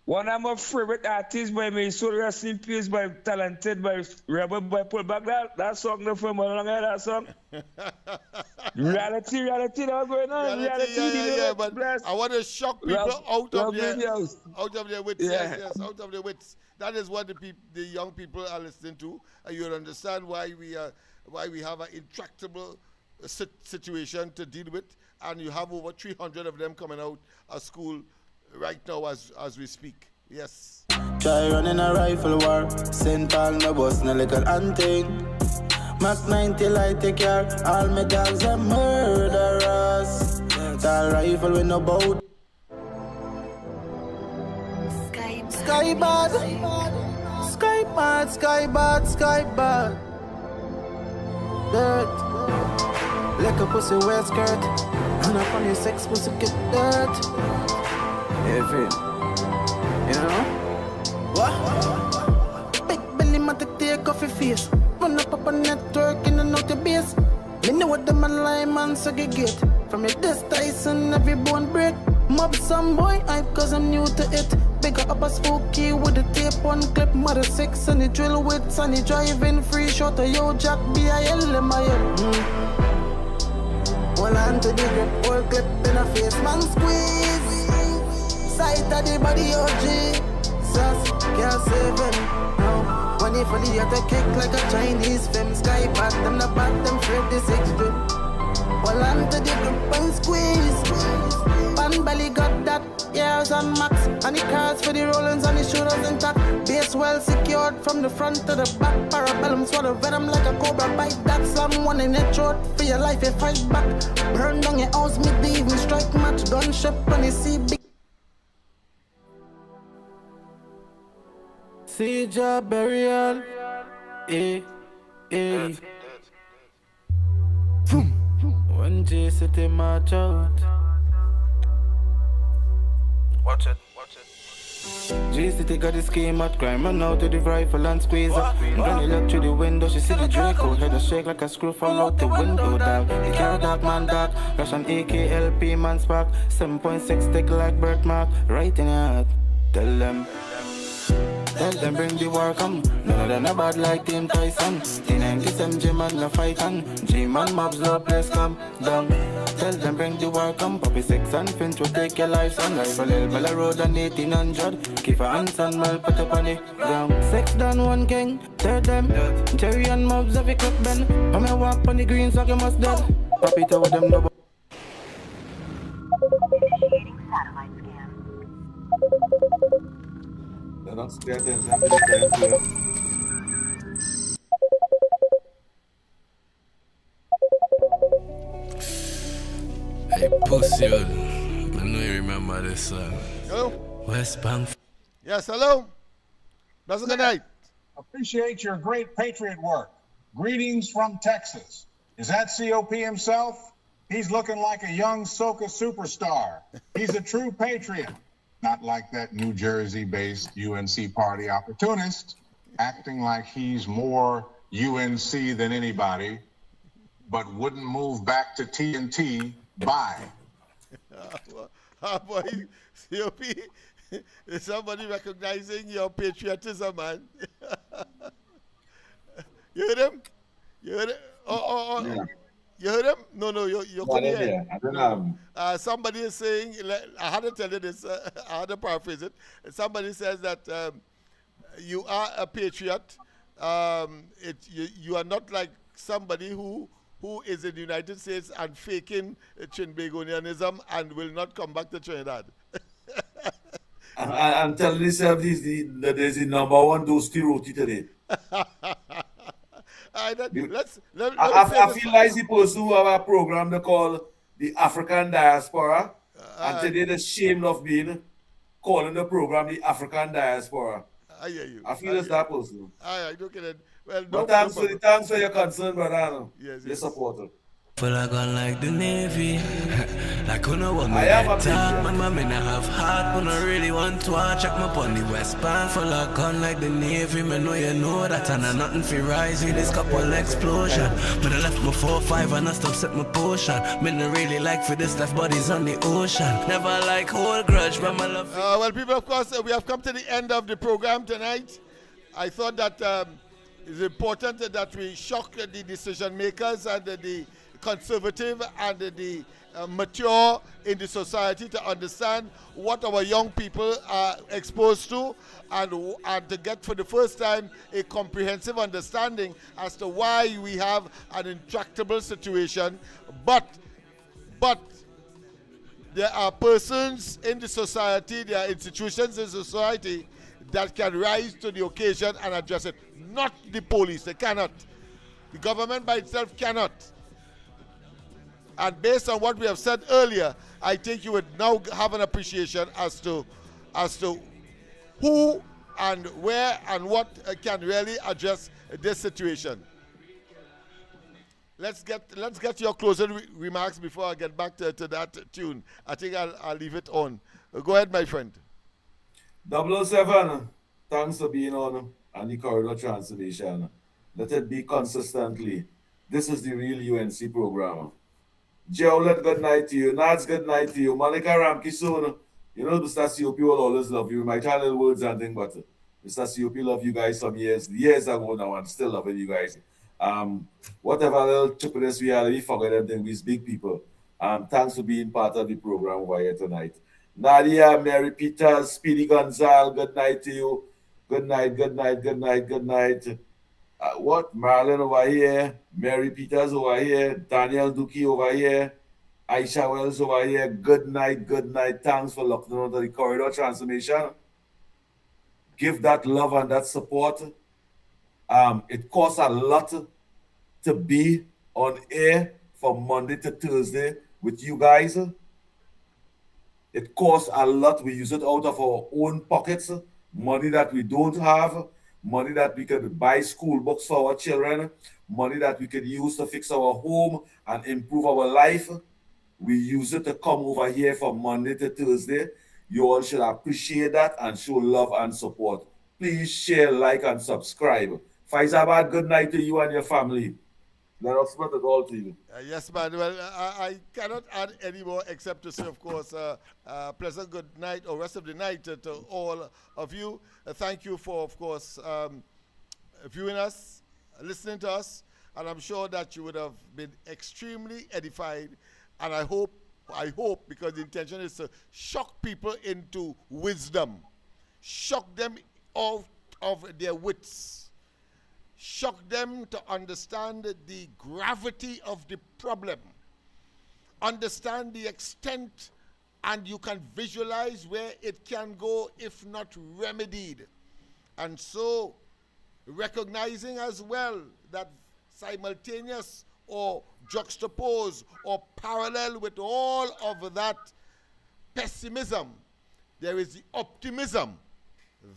One of my favorite artists by me, so rest in peace, by talented, by Rebel, by pull back that song, no from along that song. reality, that was going on.
Yeah, but bless. I want to shock people out of their wits.
Yeah.
Yes, out of their wits. That is what the young people are listening to, and you'll understand why we have an intractable situation to deal with, and you have over 300 of them coming out of school right now as we speak. Yes.
Try running a rifle war. St. Paul no bust no little hunting. Mac 90 light take care. All my dogs are murderers. Tall rifle with no boat. Sky bad. Dirt. Like a pussy wear skirt. And up on your sex pussy get dirt. Every, you know? What? Big belly man take off your face. Run up a network in and out your base. Me know what the man lie man segregate. From your desk Tyson every bone break. Mob some boy hype cause I'm new to it. Bigger up a spooky with the tape on clip. Mother 6 and the drill with sunny driving free shot of yo Jack B.I.L.M.I.L. One hand to the grip, whole clip in a face man squeeze. Sight of the body OG. Jesus can't save him. No. When he fully at a cake like a Chinese film. Sky pat them the bottom for the 6 drip. Well, onto the grip and squeeze. Pan belly got that, ears and max. And the cars for the rollings and the shooters intact. Base well secured from the front to the back. Parabellum swallow venom like a cobra bite. That someone in your throat for your life, you fight back. Burn down your house, me they even strike match. Gunship when you see big. See job burial. When J City march out.
Watch it.
J City got the scheme at crime, run out to the rifle and squeeze up. Granny look through the window, she see the Draco. Head a shake like a screw fall out the window, dog. The car dark man dark, Russian AKLP man spark. 7.6 stick like birthmark, right in your heart. Tell them bring the war come. None of them are bad like Team Tyson. T97 G-Man no fight on. G-Man mobs low place come down. Tell them bring the war come. Poppy 6 and Finch will take your life son. Rifle L Bella Road and 1800. Keep a hands and mal put up on the ground. 6 down 1 king. Tell them Jerry and mobs have a cook ben. Come and walk on the green so you must dead. Poppy tell them no.
Satellite scan.
Lennox, pay attention to the time here.
Hey, pussy, I know you remember this song.
Hello?
West Bank.
Yes, hello. Pleasant good night.
Appreciate your great patriot work. Greetings from Texas. Is that COP himself? He's looking like a young soca superstar. He's a true patriot. Not like that New Jersey-based UNC party opportunist, acting like he's more UNC than anybody, but wouldn't move back to TNT. Bye.
Boy, COP, is somebody recognizing your patriotism, man? You heard him? You heard him?
Yeah.
You heard him? No, you couldn't hear.
I don't know.
Somebody is saying, I had to tell you this, I had to paraphrase it. Somebody says that you are a patriot. You are not like somebody who is in the United States and faking Trinbagonianism and will not come back to Trinidad.
I'm telling yourself that there's the number one dose roti today. I feel like the person who have a program they call the African Diaspora, and today they're ashamed of being calling the program the African Diaspora.
I hear you.
I feel it's that person.
I look at it. Well,
but thanks for your concern, brother.
Yes.
Your supporter.
Full of gun like the Navy. Like who know what me get talk. My mom in have heart. When I really want to watch. Check my on the West Bank. Full of gun like the Navy. Me know you know that. And I nothing for rise with this couple explosion. But I left my 4-5 and I stop set my potion. Me no really like for this left bodies on the ocean. Never like hold grudge. But my love.
Well, people, of course, we have come to the end of the program tonight. I thought that it's important that we shock the decision makers and the conservative and the mature in the society to understand what our young people are exposed to and to get for the first time a comprehensive understanding as to why we have an intractable situation. But there are persons in the society, there are institutions in society that can rise to the occasion and address it. Not the police, they cannot. The government by itself cannot. And based on what we have said earlier, I think you would now have an appreciation as to who and where and what can really address this situation. Let's get your closing remarks before I get back to that tune. I think I'll leave it on. Go ahead, my friend.
007, thanks for being on and the corridor transformation. Let it be consistently. This is the real UNC program. Jowlet, good night to you. Nads, good night to you. Monica Ramki soon. You know, Mr. COP will always love you. My channel words and things, but Mr. COP love you guys some years ago now and still loving you guys. Whatever little stupidness we had, we forget everything. We're big people. Thanks for being part of the program over here tonight. Nadia, Mary Peters, Speedy Gonzal, good night to you. Good night, good night, good night, good night. What? Marlon over here, Mary Peters over here, Daniel Duki over here, Aisha Wells over here. Good night, good night. Thanks for looking onto the corridor transformation. Give that love and that support. It costs a lot to be on air from Monday to Thursday with you guys. It costs a lot. We use it out of our own pockets, money that we don't have, money that we could buy school books for our children, money that we could use to fix our home and improve our life. We use it to come over here from Monday to Thursday. You all should appreciate that and show love and support. Please share, like, and subscribe. Faizabad, good night to you and your family. Let us put it all to you.
Yes, man. Well, I cannot add any more except to say, of course, pleasant good night or rest of the night to all of you. Thank you for, of course, viewing us, listening to us, and I'm sure that you would have been extremely edified. And I hope, because the intention is to shock people into wisdom, shock them out of their wits, shock them to understand the gravity of the problem, understand the extent, and you can visualize where it can go if not remedied. And so, recognizing as well that simultaneous or juxtapose or parallel with all of that pessimism, there is the optimism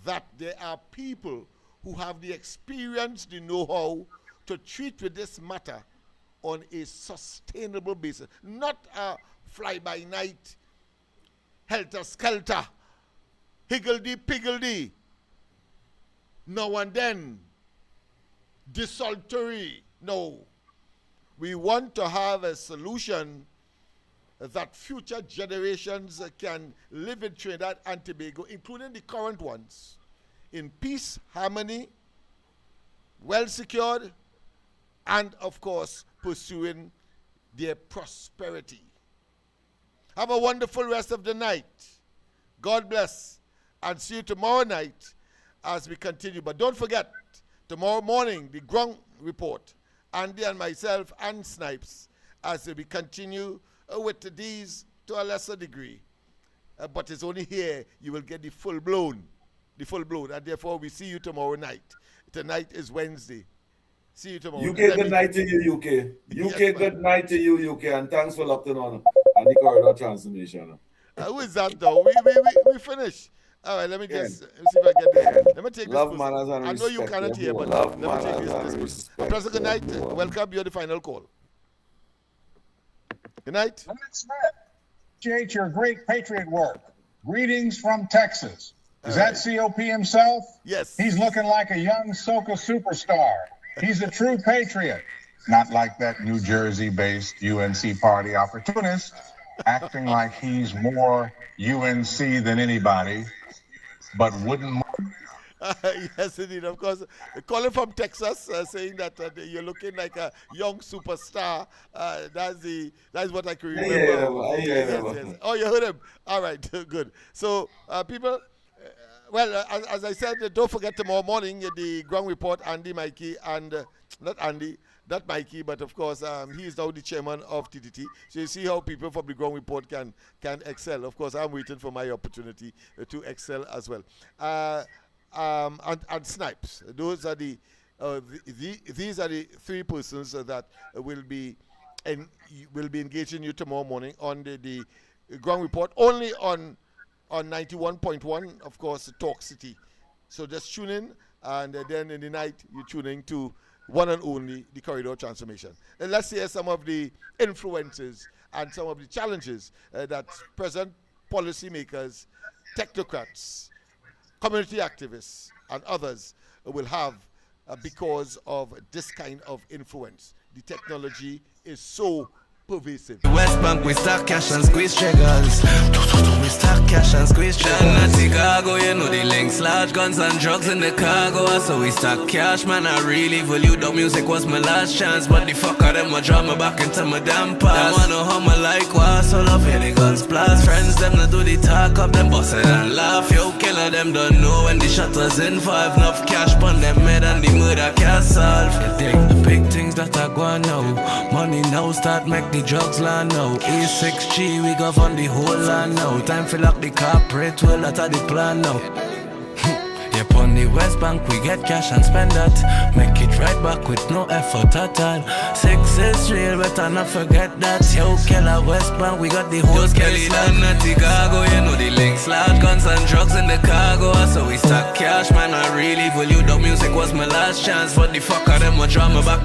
that there are people who have the experience, the know-how to treat with this matter on a sustainable basis, not a fly-by-night, helter-skelter, higgledy-piggledy, now and then, desultory. No. We want to have a solution that future generations can live in Trinidad and Tobago, including the current ones, in peace, harmony, well secured, and of course, pursuing their prosperity. Have a wonderful rest of the night. God bless, and see you tomorrow night as we continue. But don't forget, tomorrow morning, the ground report, Andy and myself and Snipes, as we continue with these to a lesser degree. But it's only here you will get the full blown, and therefore we see you tomorrow night. Tonight is Wednesday. See you tomorrow.
UK, good night to you, UK. UK, yes, good night to you, UK, and thanks for locking on the corridor transformation.
Who is that though? We finished. All right, let me just see if I get there. Let me take
love
this
manners and
I know you cannot hear, but let me take this. Pleasant good night. Welcome. You're the final call. Good night.
Lennox Smith, appreciate your great patriot work. Greetings from Texas. Is that COP himself?
Yes.
He's looking like a young soca superstar. He's a true patriot. Not like that New Jersey-based UNC party opportunist, acting like he's more UNC than anybody, but wouldn't.
Yes, indeed. Of course, calling from Texas, saying that you're looking like a young superstar. That's what I can remember. Yes. Oh, you heard him. All right, good. So, people. As I said, don't forget tomorrow morning the ground report. Andy, Mikey, and not Mikey, but of course he is now the chairman of TTT. So you see how people from the ground report can excel. Of course, I'm waiting for my opportunity to excel as well. And Snipes. Those are these are the three persons that will be engaging you tomorrow morning on the ground report. Only on 91.1, of course, Talk City. So just tune in, and then in the night you're tuning to one and only the Corridor Transformation. And let's hear some of the influences and some of the challenges that present policymakers, technocrats, community activists, and others will have because of this kind of influence. The technology is so pervasive.
West Bank, we stack cash and squeeze triggers. We stack cash and squeeze triggers. Down at Chicago, you know the links, large guns and drugs in the cargo. So we stack cash, man. I really value the music was my last chance, but the fucker them will draw me back into my damn past. I wanna hum my like was so love here the guns blast. Friends them not do the talk up, them bust it and laugh. Yo, killer them don't know when the shot was in 5. Enough cash pon them head and the murder can't solve. You dig the big things that I go on now. Money now start make the drugs land now. E6G we govern the whole land now. Time for lock the corporate well that are the plan now. Yep, on the West Bank we get cash and spend that. Make it right back with no effort at all. 6 is real, better not forget that. Yo, killer West Bank, we got the whole Kelly down at Chicago. You know the links, large guns and drugs in the cargo. So we stack cash, man. I really value the music was my last chance, but the fucker them will draw me back.